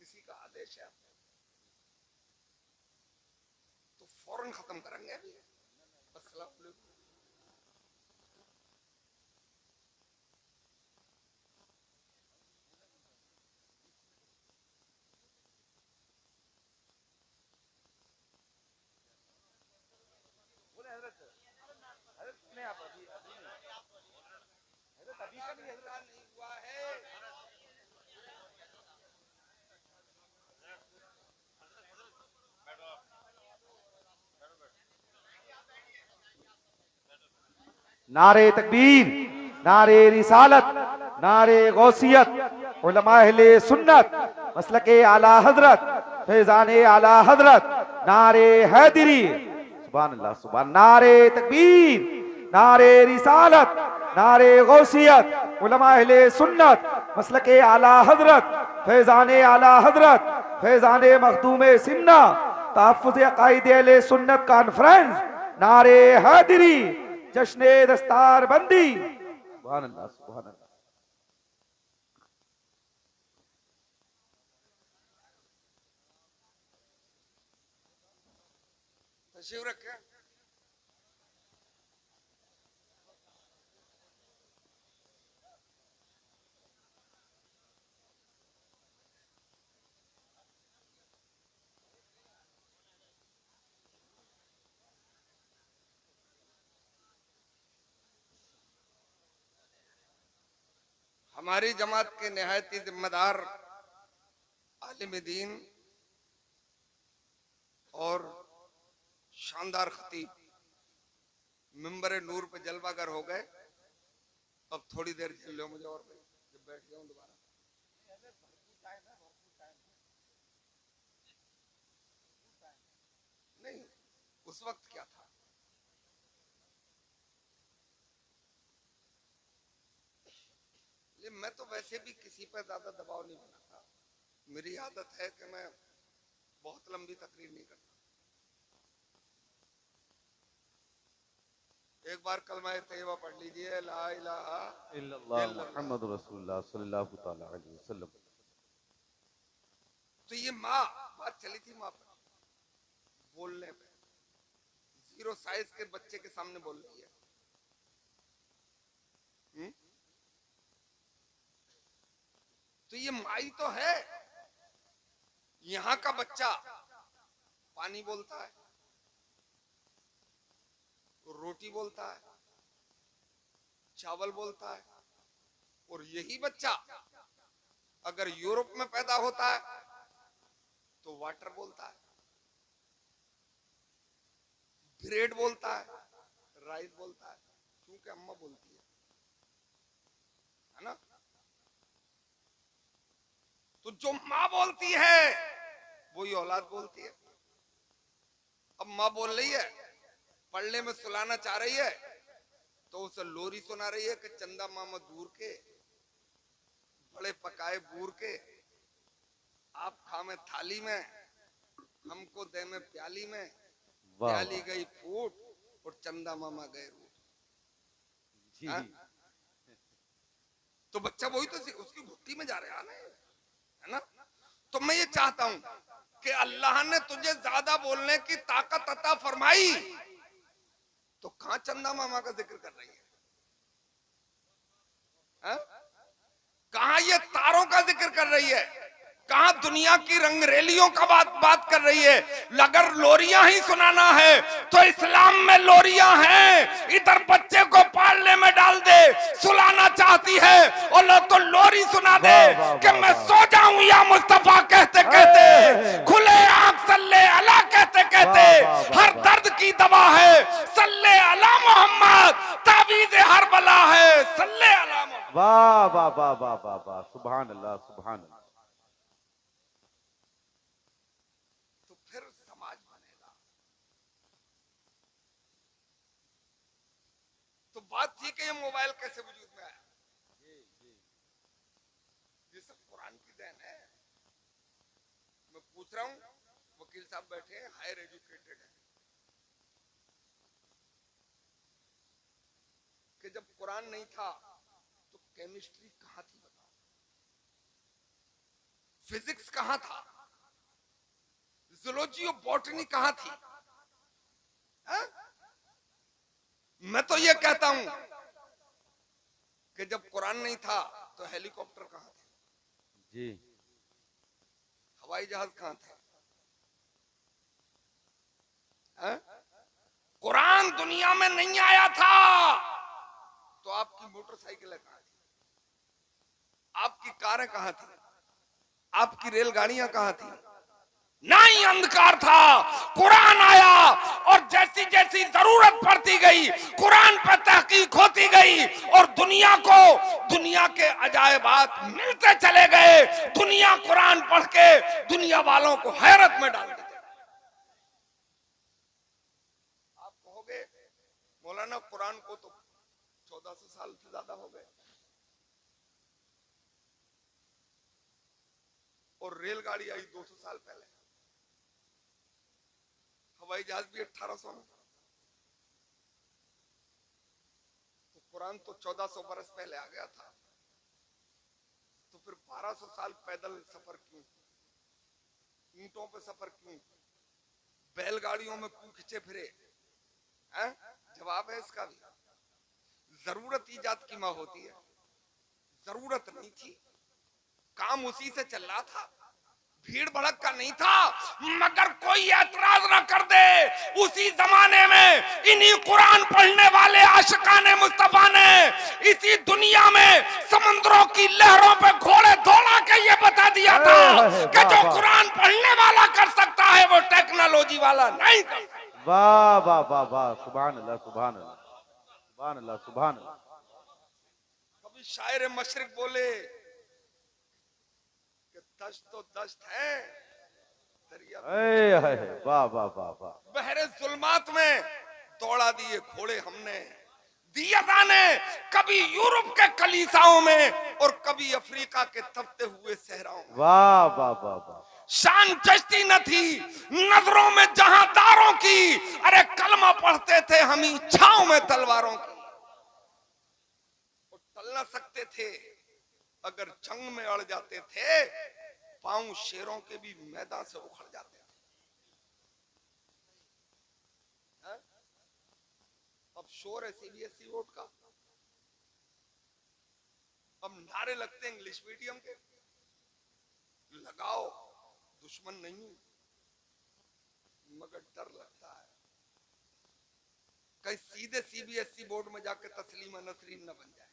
किसी का आदेश है तो फौरन खत्म करेंगे। अस्सलाम वालेकुम। नहीं हुआ है। नारे तकबीर, नारे रिसालत, नारे गौसियत, उलमा अहले सुन्नत, मसलके आला हजरत, फैजाने आला हजरत, नारे हैदरी, सुभान अल्लाह सुभान। नारे तकबीर, नारे रिसालत, नारे गौसियत, उलमा अहले सुन्नत, मसलके आला हजरत, फैजाने आला हजरत, फैजाने मखदूम सिन्ना, तहफ्फुज़ अक़ाइद अहले सुन्नत कॉन्फ्रेंस, नारे हैदरी, जश्न दस्तार बंदी। सुभान अल्लाह सुभान अल्लाह। तशरीफ रखें। हमारी जमात के निहायती जिम्मेदार आलिम दीन और शानदार खतीब मिंबर नूर पे जलवागर हो गए। अब थोड़ी देर झेल लो मुझे, और जब बैठ जाऊं दोबारा। नहीं, उस वक्त क्या था? मैं तो वैसे भी किसी पर ज्यादा दबाव नहीं बनाता। मेरी आदत है कि मैं बहुत लंबी तकरीर नहीं करता। एक बार कलमा तैयबा पढ़ लीजिए, ला इलाहा इल्लल्लाह मुहम्मद रसूलुल्लाह सल्लल्लाहु तआला अलैहि वसल्लम। तो ये माँ, बात चली थी माँ पर बोलने पे, 0 साइज के बच्चे के सामने बोल रही है। तो ये माई तो है। यहाँ का बच्चा पानी बोलता है, रोटी बोलता है, चावल बोलता है, और यही बच्चा अगर यूरोप में पैदा होता है तो वाटर बोलता है, ब्रेड बोलता है, राइस बोलता है, क्योंकि अम्मा बोलती है ना। तो जो माँ बोलती है वही औलाद बोलती है। अब माँ बोल रही है, पढ़ने में सुलाना चाह रही है, तो उसे लोरी सुना रही है कि चंदा मामा दूर के बड़े पकाए बूर के, आप खामे थाली में, हमको दे में प्याली में, प्याली गई फूट और चंदा मामा गए रूट। तो बच्चा वही तो उसकी भुट्टी में जा रहा है ना। तो मैं ये चाहता हूं कि अल्लाह ने तुझे ज्यादा बोलने की ताकत अता फरमाई, तो कहां चंदा मामा का जिक्र कर रही है? कहां ये तारों का जिक्र कर रही है? कहां दुनिया की रंगरेलियों का बात कर रही है? अगर लोरियां ही सुनाना है तो इस्लाम में लोरियां हैं। इधर बच्चे को पालने में डाल दे, सुलाना चाहती है और तो लोरी सुना दे कि मैं सो जाऊं या मुस्तफा कहते कहते, खुले आंख सल्ले अला कहते कहते, हर दर्द की दवा है सल्ले अला मोहम्मद, ताबीज़ हर बला है सल्ले अला मोहम्मद। वाह वाह वाह वाह वाह वाह, सुभान अल्लाह सुभान अल्लाह। तो फिर समाज बनेगा। तो बात थी कि ये मोबाइल कैसे वजूद में आया? ये सब कुरान की देन है। मैं पूछ रहा हूं, वकील साहब बैठे हैं, हायर एजुकेटेड है, कि जब कुरान नहीं था तो केमिस्ट्री कहां थी बताओ? फिजिक्स कहां था? जूलॉजी और बॉटनी कहां थी? मैं तो ये कहता हूं कि जब कुरान नहीं था तो हेलीकॉप्टर कहां थे जी, हवाई जहाज कहां थे? कुरान दुनिया में नहीं आया था तो आपकी मोटरसाइकिलें कहां थी? आपकी कारें कहां थी? आपकी रेलगाड़ियां कहां थी? नहीं, अंधकार था। कुरान आया और जैसी जैसी जरूरत पड़ती गई कुरान पर तहकीक होती गई और दुनिया को दुनिया के अजायबात मिलते चले गए। दुनिया कुरान पढ़ के दुनिया वालों को हैरत में डाल देते। आप कहोगे मौलाना कुरान को तो 1400 साल से ज्यादा हो गए और रेलगाड़ी आई 200 साल पहले, हवाई जहाज भी 1800 में, तो कुरान तो 1400 बरस पहले आ गया था। तो फिर 1200 साल पैदल सफर क्यों? ऊंटों पे सफर क्यों? बैलगाड़ियों में क्यों खिंचे फिरे? जवाब है इसका भी। जरूरत ईजाद की मां होती है। जरूरत नहीं थी, काम उसी से चल रहा था। भीड़ भड़क का नहीं था, मगर कोई एतराज ना कर दे। उसी जमाने में इन्हीं कुरान पढ़ने वाले आशिकाने मुस्तफा ने इसी दुनिया में समुद्रों की लहरों पे घोड़े दौड़ा के ये बता दिया था कि जो कुरान पढ़ने वाला कर सकता है वो टेक्नोलॉजी वाला नहीं कर सकता। वाह वाह वाह वाह, सुभान अल्लाह, सुभान अल्लाह, सुभान अल्लाह, सुभान अल्लाह। कभी शायर मशरिक बोले कि दश्त तो दश्त है, दरिया वाह वाह वाह वाह। बहरे जुल्मात में दौड़ा दिए घोड़े हमने, दिया दाने कभी यूरोप के कलीसाओं में और कभी अफ्रीका के तपते हुए सहराओं में। वाह वाह वाह वाह। शान चश्ती न थी नजरों में जहांदारों की, अरे कलमा पढ़ते थे हम ही छांव में तलवारों की। और टल न सकते थे अगर जंग में अड़ जाते थे, पांव शेरों के भी मैदान से उखड़ जाते थे। अब शोर है सीबीएसई बोर्ड का, अब नारे लगते हैं इंग्लिश मीडियम के, लगाओ दुश्मन नहीं मगर डर लगता है कहीं सीधे सीबीएसई बोर्ड में जाके तस्लीमा नसरीन न बन जाए।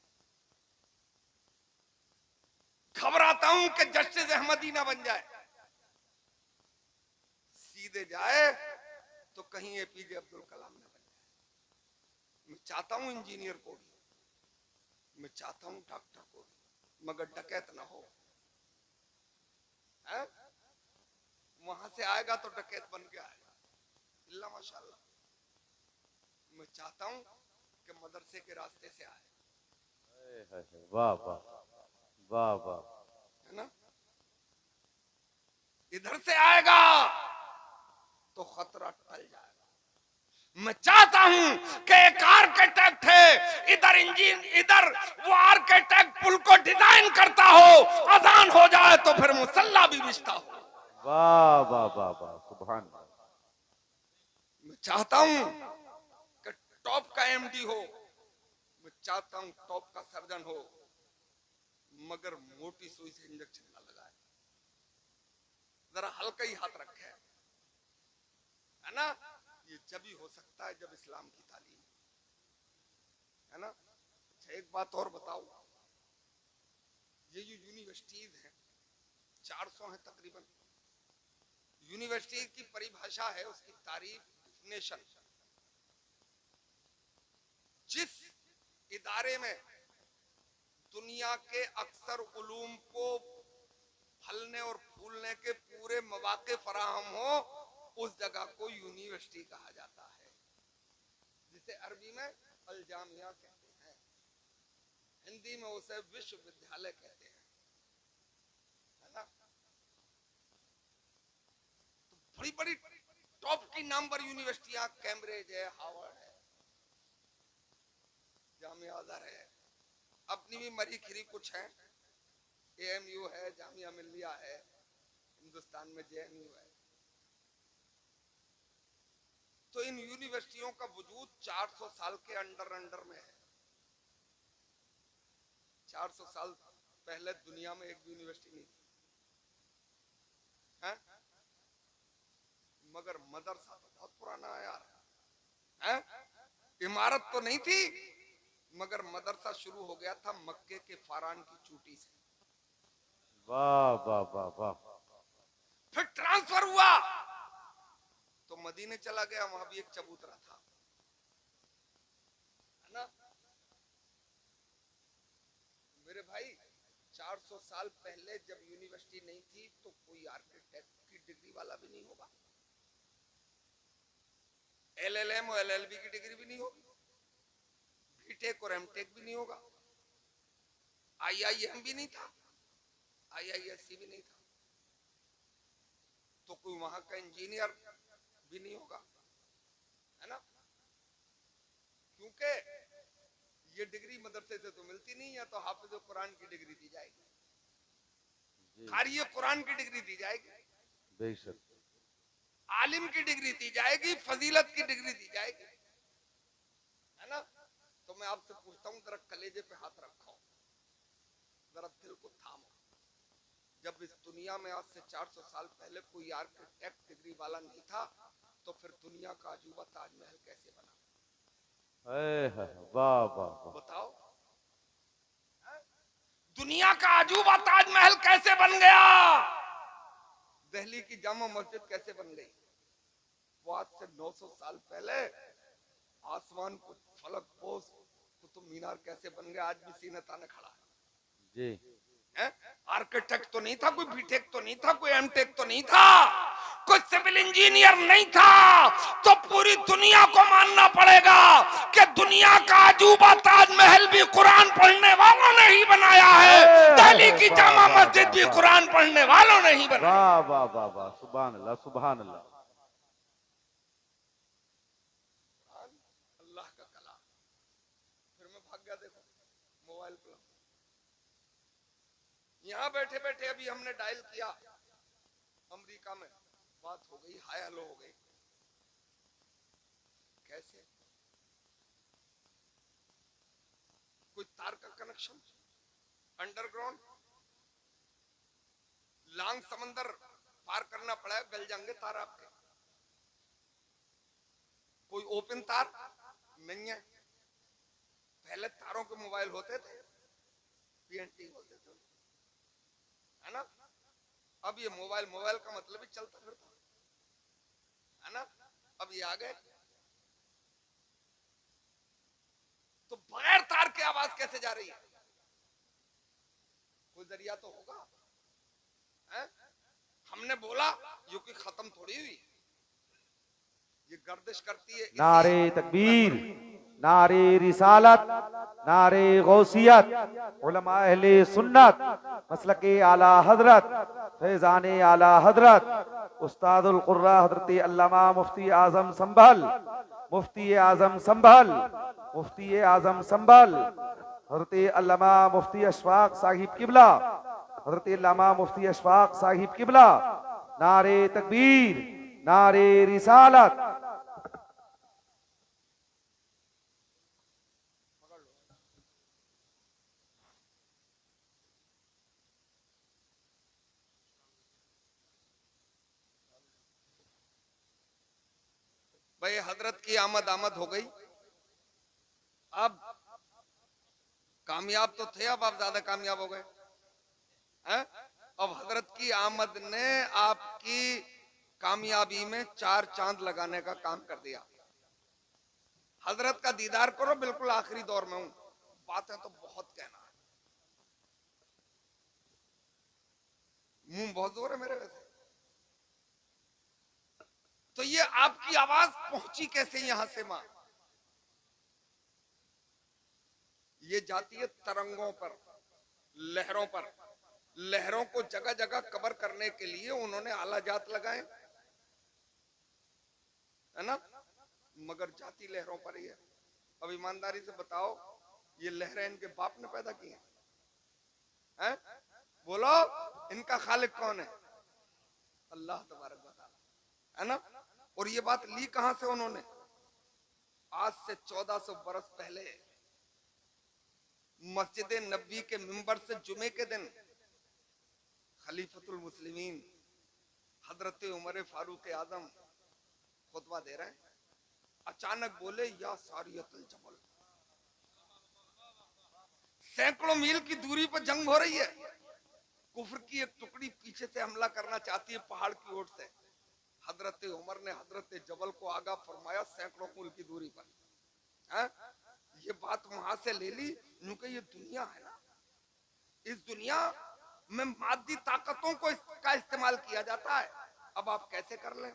घबराता हूं कि जस्टिस अहमदी ना बन जाए। सीधे जाए तो कहीं एपीजे अब्दुल कलाम ना बन जाए। मैं चाहता हूं इंजीनियर को भी, मैं चाहता हूं डॉक्टर को भी, मगर डकैत ना हो। है? वहां से आएगा तो डकैत बन के आएगा, इल्ला माशाल्लाह। मैं चाहता हूं कि मदरसे के रास्ते से आए। वाह वाह वाह वाह, है ना? इधर से आएगा तो खतरा टल जाएगा। मैं चाहता हूं कि एक आर्किटेक्ट है, इधर इंजीन, इधर वो आर्किटेक्ट पुल को डिजाइन करता हो, अजान हो जाए तो फिर मुसल्ला भी बिछता हो। वाह वाह वाह वाह, सुभान अल्लाह। मैं चाहता हूं कि टॉप का एमडी हो, मैं चाहता हूं टॉप का सर्जन हो, मगर मोटी सुई से इंजेक्शन ना लगाए, जरा हल्का ही हाथ रखे, है ना? ये जब ही हो सकता है जब इस्लाम की तालीम, है ना? अच्छा एक बात और बताओ, ये जो यूनिवर्सिटीज हैं 400 हैं तकरीबन। यूनिवर्सिटी की परिभाषा है, उसकी तारीफ, डेफिनेशन, जिस इदारे में दुनिया के अक्सर उलूम को फलने और फूलने के पूरे मौके फराहम हो, उस जगह को यूनिवर्सिटी कहा जाता है, जिसे अरबी में अल जामिया कहते हैं, हिंदी में उसे विश्वविद्यालय कहते हैं, है ना? तो बड़ी बड़ी टॉप की नंबर यूनिवर्सिटियां कैम्ब्रिज है, हार्वर्ड है, जामिया अज़हर है, अपनी भी मरी खिरी कुछ है, एएमयू है, जामिया मिल्लिया है, हिंदुस्तान में जेएनयू है। तो इन यूनिवर्सिटियों का वजूद 400 साल के अंडर में है। 400 साल पहले दुनिया में एक यूनिवर्सिटी नहीं थी, है? मगर मदरसा तो बहुत पुराना है यार, है? इमारत तो नहीं थी, मगर मदरसा शुरू हो गया था मक्के के फारान की चूटी से। वाह वाह वाह वाह। फिर ट्रांसफर हुआ तो मदीने चला गया, वहां भी एक चबूतरा था, है ना? मेरे भाई 400 साल पहले जब यूनिवर्सिटी नहीं थी तो कोई आर्किटेक्ट की डिग्री वाला भी नहीं होगा, एलएलएम और एलएलबी की डिग्री भी नहीं होगी, बीटेक और एमटेक भी नहीं होगा, आईआईएम भी नहीं था, आईआईएससी भी नहीं था, तो कोई वहां का इंजीनियर भी नहीं होगा, है ना? क्योंकि ये डिग्री मदरसे से तो मिलती नहीं है, तो हाफिज कुरान की डिग्री दी जाएगी, कारी कुरान की डिग्री दी जाएगी, बेशक आलिम की डिग्री दी जाएगी, फजीलत की डिग्री दी जाएगी, है ना? तो मैं आपसे पूछता हूं, जरा कलेजे पे हाथ रखो, जरा दिल को थामो, जब इस दुनिया में आज से 400 साल पहले कोई आर्किटेक्ट डिग्री वाला नहीं था, तो फिर दुनिया का अजूबा ताजमहल कैसे बना? वाह वाह वाह। बताओ, दुनिया का अजूबा ताजमहल कैसे बन गया? दिल्ली की जामा मस्जिद कैसे बन गई? वो आज से 900 साल पहले आसमान को फलक पोस कुतुब मीनार कैसे बन गया? आज भी सीने ताने खड़ा है जी। आर्किटेक्ट तो नहीं था, कोई बीटेक तो नहीं था, कोई एमटेक तो नहीं था, कोई सिविल इंजीनियर नहीं था, तो पूरी दुनिया को मानना पड़ेगा कि दुनिया का अजूबा ताजमहल भी कुरान पढ़ने वालों ने ही बनाया है। दिल्ली की जामा मस्जिद भी कुरान पढ़ने वालों ने ही बनाया। वाह वाह वाह वाह, सुभान अल्लाह सुभान अल्लाह। अल्लाह का कलाम। फिर मैं भाग गया, देखो मोबाइल पर यहां बैठे बैठे अभी हमने डायल किया, अमेरिका में बात हो गई, हाय हेलो हो गई। कैसे? कोई तार का कनेक्शन, अंडरग्राउंड, लांग समंदर पार करना पड़ा, गल जाएंगे तार आपके। कोई ओपन तार नहीं है। पहले तारों के मोबाइल होते थे, पीएनटी होते थे, है ना? अब ये मोबाइल, मोबाइल का मतलब ही चलता फिरता, है ना? अब ये आ गए, तो बगैर तार की आवाज कैसे जा रही है? कोई जरिया तो होगा, है? हमने बोला यो की खत्म थोड़ी हुई, ये गर्दिश करती है। नारे तकबीर, नारे रिसालत, नारे गौसियत, उलमा अहले सुन्नत, मसलके आला हजरत, फैजाने आला हजरत, उस्तादुल कुर्रा हजरत अल्लामा मुफ्ती आजम संभल, मुफ्ती आजम संभल, मुफ्ती आजम संभल, हजरत अल्लामा मुफ्ती अशफाक साहिब किबला, हजरत अल्लामा मुफ्ती अशफाक साहिब किबला। नारे तकबीर, नारे रिसालत। भाई हजरत की आमद हो गई। अब कामयाब तो थे, अब आप ज्यादा कामयाब हो गए हैं? अब हजरत की आमद ने आपकी कामयाबी में 4 चांद लगाने का काम कर दिया। हजरत का दीदार करो, बिल्कुल आखिरी दौर में हूं, बातें तो बहुत कहना है, मुंह बहुत जोर है मेरे वैसे। तो ये आपकी आवाज पहुंची कैसे यहां से? मां ये जाती है तरंगों पर, लहरों पर। लहरों को जगह जगह कवर करने के लिए उन्होंने आला जात लगाए, है ना? मगर जाती लहरों पर ही है। अब ईमानदारी से बताओ, ये लहरें इनके बाप ने पैदा की हैं? बोलो, इनका खालिक कौन है? अल्लाह तबारक व तआला, है ना? और ये बात ली कहां से उन्होंने? आज से 1400 बरस पहले मस्जिद नबी के मिंबर से जुमे के दिन खलीफतुल मुस्लिमीन हजरत उमर फारूक आजम खुतबा दे रहे हैं। अचानक बोले, या सारियतुल जबल। सैकड़ों मील की दूरी पर जंग हो रही है, कुफर की एक टुकड़ी पीछे से हमला करना चाहती है पहाड़ की ओर से। हजरत उमर ने हजरत जबल को आगाह फरमाया, सैकड़ों मील की दूरी पर, है? ये बात वहां से ले ली, क्योंकि ये दुनिया है ना, इस दुनिया में मादी ताकतों को का इस्तेमाल किया जाता है। अब आप कैसे कर लें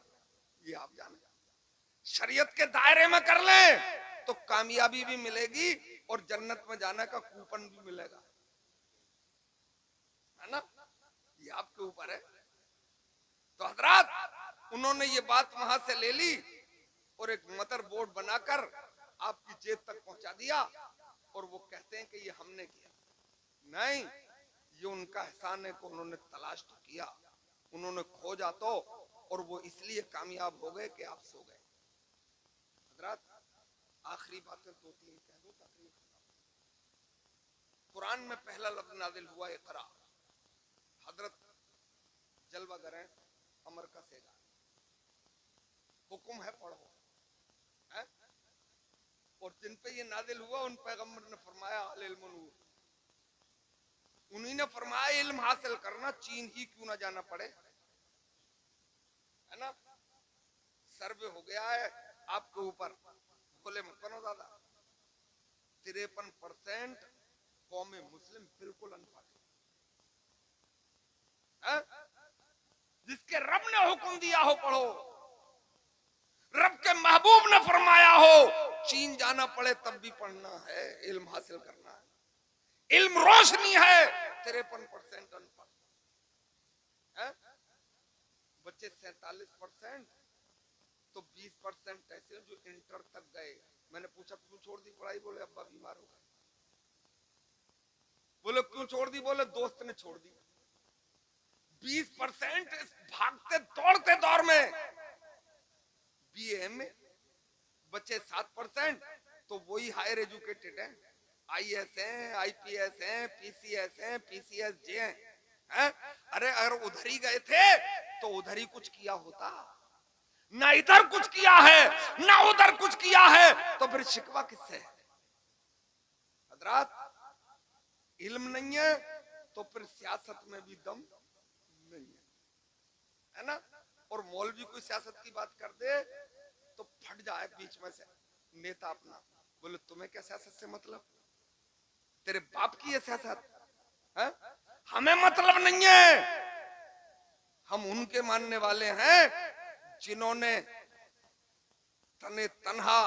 ये आप जाने। शरीयत के दायरे में कर लें तो कामयाबी भी मिलेगी और जन्नत में जाने का कूपन भी मिलेगा, है ना? ये आपके ऊपर है। तो हजरात, उन्होंने ये बात वहां से ले ली और एक मदर बोर्ड बनाकर आपकी जेब तक पहुंचा दिया, और वो कहते हैं कि ये हमने किया। नहीं, ये उनका एहसान है कि उन्होंने तलाश तो किया, उन्होंने खोजा तो, और वो इसलिए कामयाब हो गए कि आप सो गए। हजरात, आखिरी बातें 2-3 कह दूं, तकरीर। कुरान में पहला लफ्ज नाजिल हुआ इकरा। हजरत जलवा करें अमर का सेगा, हुक्म है पढ़ो है? और जिन पे ये नाजिल हुआ उन पैगंबर ने फरमाया अल इल्मु नूर, उन्हीं ने फरमाया इल्म हासिल करना चीन ही क्यों ना जाना पड़े, है ना। सर्वे हो गया है आपके ऊपर, बोले मत बनो दादा। 53% कौम मुस्लिम बिल्कुल अनपढ़ है। जिसके रब ने हुक्म दिया हो पढ़ो, रब के महबूब ने फरमाया हो चीन जाना पड़े तब भी पढ़ना है, इल्म हासिल करना है। इल्म रोशनी है, 53% अनपढ़ है। बच्चे 47%, तो 20% ऐसे जो इंटर तक गए। मैंने पूछा क्यों छोड़ दी पढ़ाई, बोले अब्बा बीमार हो गए। बोले क्यों छोड़ दी, बोले दोस्त ने छोड़ दी। 20% इस भागते दौड़ते दौर में बीए में, बच्चे 7%, तो वही हायर एजुकेटेड हैं, आईएएस हैं, आईपीएस हैं, पीसीएस हैं, पीसीएस जे हैं। अरे अगर उधर ही गए थे तो उधर ही कुछ किया होता, ना इधर कुछ किया है ना उधर कुछ किया है, तो फिर शिकवा किससे है? हजरात इल्म नहीं है तो फिर सियासत में भी दम नहीं है ना। और मौलवी कोई सियासत की बात कर दे तो फट जाए बीच में से नेता अपना, बोले तुम्हें क्या सियासत से मतलब, तेरे बाप की है सियासत है? हमें मतलब नहीं है। हम उनके मानने वाले हैं जिन्होंने तने तन्हा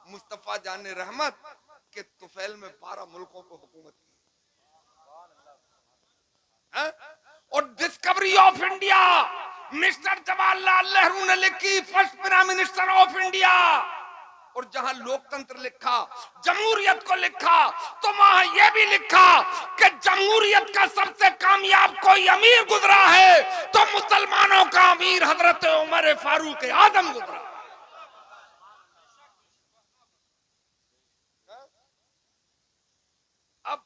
मुस्तफा जाने रहमत के तुफैल में 12 मुल्कों पर हुकूमत की है? और discovery of India mister Jawaharlal Nehru ने लिखी, first prime minister of India. और जहां लोकतंत्र लिखा, जमहूरियत को लिखा, तो वहां यह भी लिखा कि जमहूरियत का सबसे कामयाब कोई अमीर गुजरा है तो मुसलमानों का अमीर हजरत उमर फारूक आजम गुजरा। अब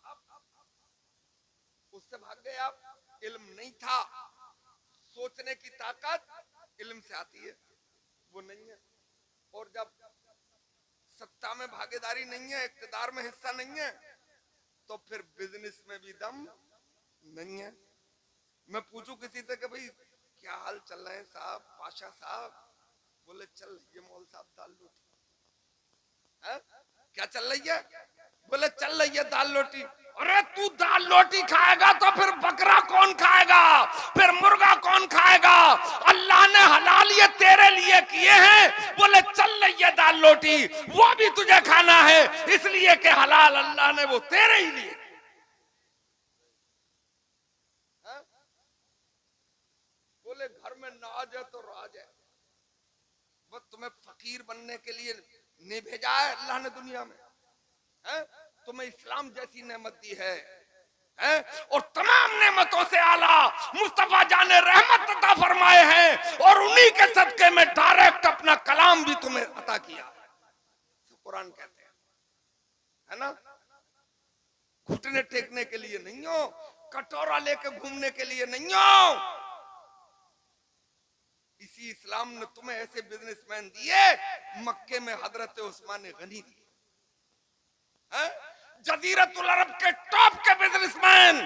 उससे भाग गए आप, इल्म नहीं था, सोचने की ताकत इल्म से आती है, वो नहीं है। और जब सत्ता में भागीदारी नहीं है, इक्तिदार में हिस्सा नहीं है, तो फिर बिजनेस में भी दम नहीं है। मैं पूछूं किसी से कि भाई क्या हाल चल रहे हैं साहब, पाशा साहब, बोले चल रही है मौल साहब दाल रोटी है? क्या चल रही है, बोले चल रही है दाल रोटी। अरे तू दाल रोटी खाएगा तो फिर बकरा कौन खाएगा, फिर मुर्गा कौन खाएगा? अल्लाह ने हलाल ये तेरे लिए किए हैं, बोले चल रही है दाल रोटी, वो भी तुझे खाना है इसलिए कि हलाल अल्लाह ने वो तेरे ही लिए। बोले घर में नाज है तो राज है, वो तुम्हें फकीर बनने के लिए नहीं भेजा है अल्लाह ने दुनिया में है? तुम्हें इस्लाम जैसी नेमत दी है और तमाम नेमतों से आला मुस्तफा जाने रहमत अता फरमाए हैं, और उन्हीं के सदके में डायरेक्ट अपना कलाम भी तुम्हें अता किया है। तो कुरान कहते हैं, है ना, घुटने टेकने के लिए नहीं हो, कटोरा लेके घूमने के लिए नहीं हो। इसी इस्लाम ने तुम्हें ऐसे बिजनेसमैन दिए, मक्के में हजरत उस्मान गनी दिए, जजीरतुल अरब के टॉप के businessman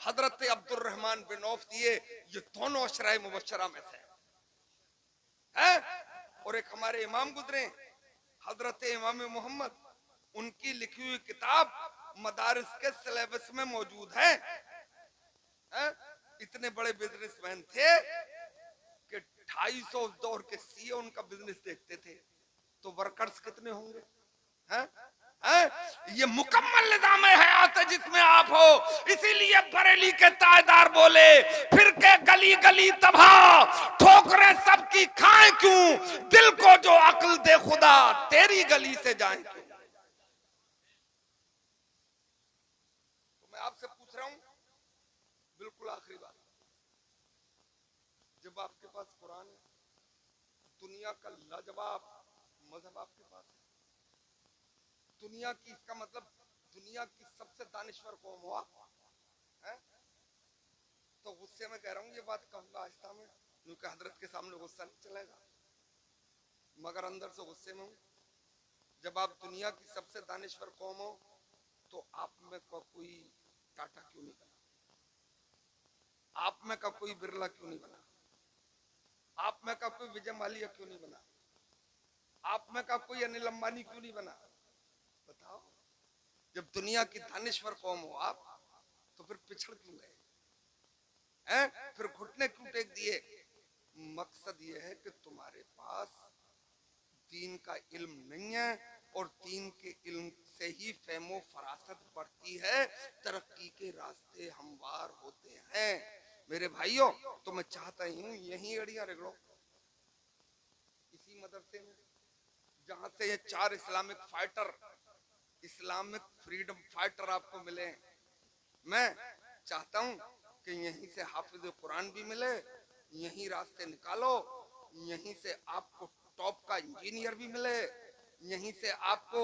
Hazrat Abdul Rahman bin of दिए। ये दोनों अशराए मुबश्शरा में से है। और एक हमारे इमाम गुजरे हजरत इमाम मोहम्मद, उनकी लिखी हुई किताब मदारिस के सिलेबस में मौजूद है। इतने बड़े बिजनेसमैन थे कि 250 दौर के सीए उनका बिजनेस देखते थे, तो वर्कर्स कितने होंगे? हैं? ये मुकम्मल निज़ाम हयात है जिसमें आप हो। इसीलिए बरेली के ताजदार बोले, फिर के गली गली तबाह, ठोकरें सबकी खाएं क्यों, दिल को जो अक्ल दे खुदा तेरी गली से जाएं क्यों। तो मैं आपसे पूछ रहा हूं, बिल्कुल आखिरी बात, जब आपके पास कुरान है, दुनिया का लाजवाब मजहब आपके पास है, दुनिया की, इसका मतलब दुनिया की सबसे दानिश्वर कौम हुआ है, तो गुस्से में कह रहा हूँ ये बात कहूंगा आहिस्ता में, क्योंकि हजरत के सामने गुस्सा नहीं चलेगा, मगर अंदर से गुस्से में हूँ। जब आप दुनिया की सबसे दानिश्वर कौम हो तो आप में का कोई टाटा क्यों नहीं बना, आप में का कोई बिरला क्यों नहीं बना, आप में का कोई विजय माल्या क्यों नहीं बना, आप में का कोई अनिल अंबानी क्यों नहीं बना? बताओ, जब दुनिया की दानिश्वर कौम हो आप, तो फिर पिछड़ क्यों गए हैं? फिर घुटने क्यों टेक दिए? मकसद ये है कि तुम्हारे पास दीन का इल्म नहीं है, और दीन के इल्म से ही फहमो फरासत बढ़ती है, तरक्की के रास्ते हमवार होते हैं। मेरे भाइयों, तो मैं चाहता ही हूँ यही अड़ियां रगड़ो इसी मदरसे में, जहां से ये 4 Islamic fighter, Islamic freedom fighter आपको मिले। मैं चाहता हूं कि यहीं से हाफिज कुरान भी मिले, यहीं रास्ते निकालो, यहीं से आपको टॉप का इंजीनियर भी मिले, यहीं से आपको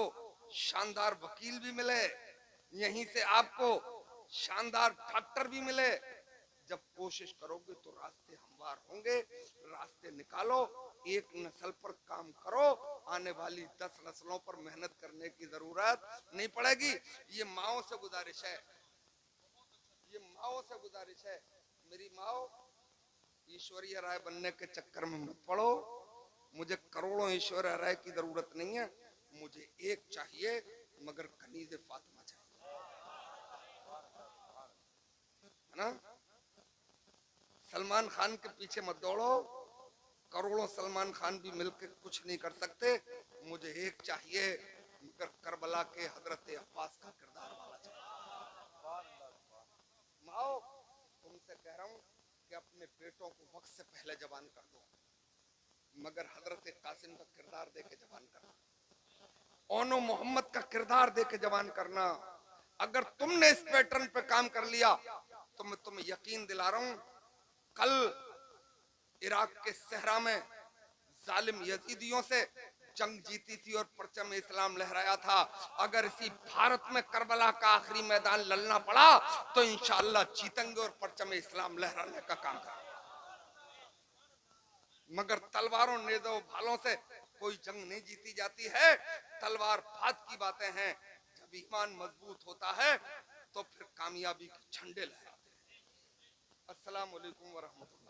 शानदार वकील भी मिले, यहीं से आपको शानदार डॉक्टर भी मिले। जब कोशिश करोगे तो रास्ते हमवार होंगे, रास्ते निकालो, एक नस्ल पर काम करो, आने वाली 10 नस्लों पर मेहनत करने की जरूरत नहीं पड़ेगी। ये माओ से गुजारिश है, ये माओ से गुजारिश है, मेरी माओ ईश्वरीय राय बनने के चक्कर में मत पड़ो। मुझे करोड़ों ईश्वरीय राय की जरूरत नहीं है, मुझे एक चाहिए, मगर कनीज़े फातिमा चाहिए, है ना? सलमान खान के पीछे मत दौड़ो, करोड़ों सलमान खान भी मिलकर कुछ नहीं कर सकते। मुझे एक चाहिए, मगर करबला के हजरत अब्बास का किरदार वाला चाहिए। माओ, तुमसे कह रहा हूं कि अपने बेटों को वक्त से पहले जवान कर दो, मगर हजरत कासिम का किरदार देके जवान करना, ओनो मोहम्मद का किरदार देके जवान करना। अगर तुमने इस पैटर्न पे काम कर लिया तो मैं तुम्हें यकीन दिला रहा हूं, कल इराक के सहरा में जालिम यजीदियों से जंग जीती थी और परचम इस्लाम लहराया था। अगर इसी भारत में करबला का आखिरी मैदान लड़ना पड़ा तो इंशाअल्लाह जीतेंगे और परचम इस्लाम लहराने का काम करेंगे। मगर तलवारों नेज़ों भालों से कोई जंग नहीं जीती जाती है, तलवार बात की बातें हैं। जब ईमान मजबूत होता है तो फिर कामयाबी के झंडे लहराते हैं। अस्सलाम वालेकुम व रहमतुल्लाह।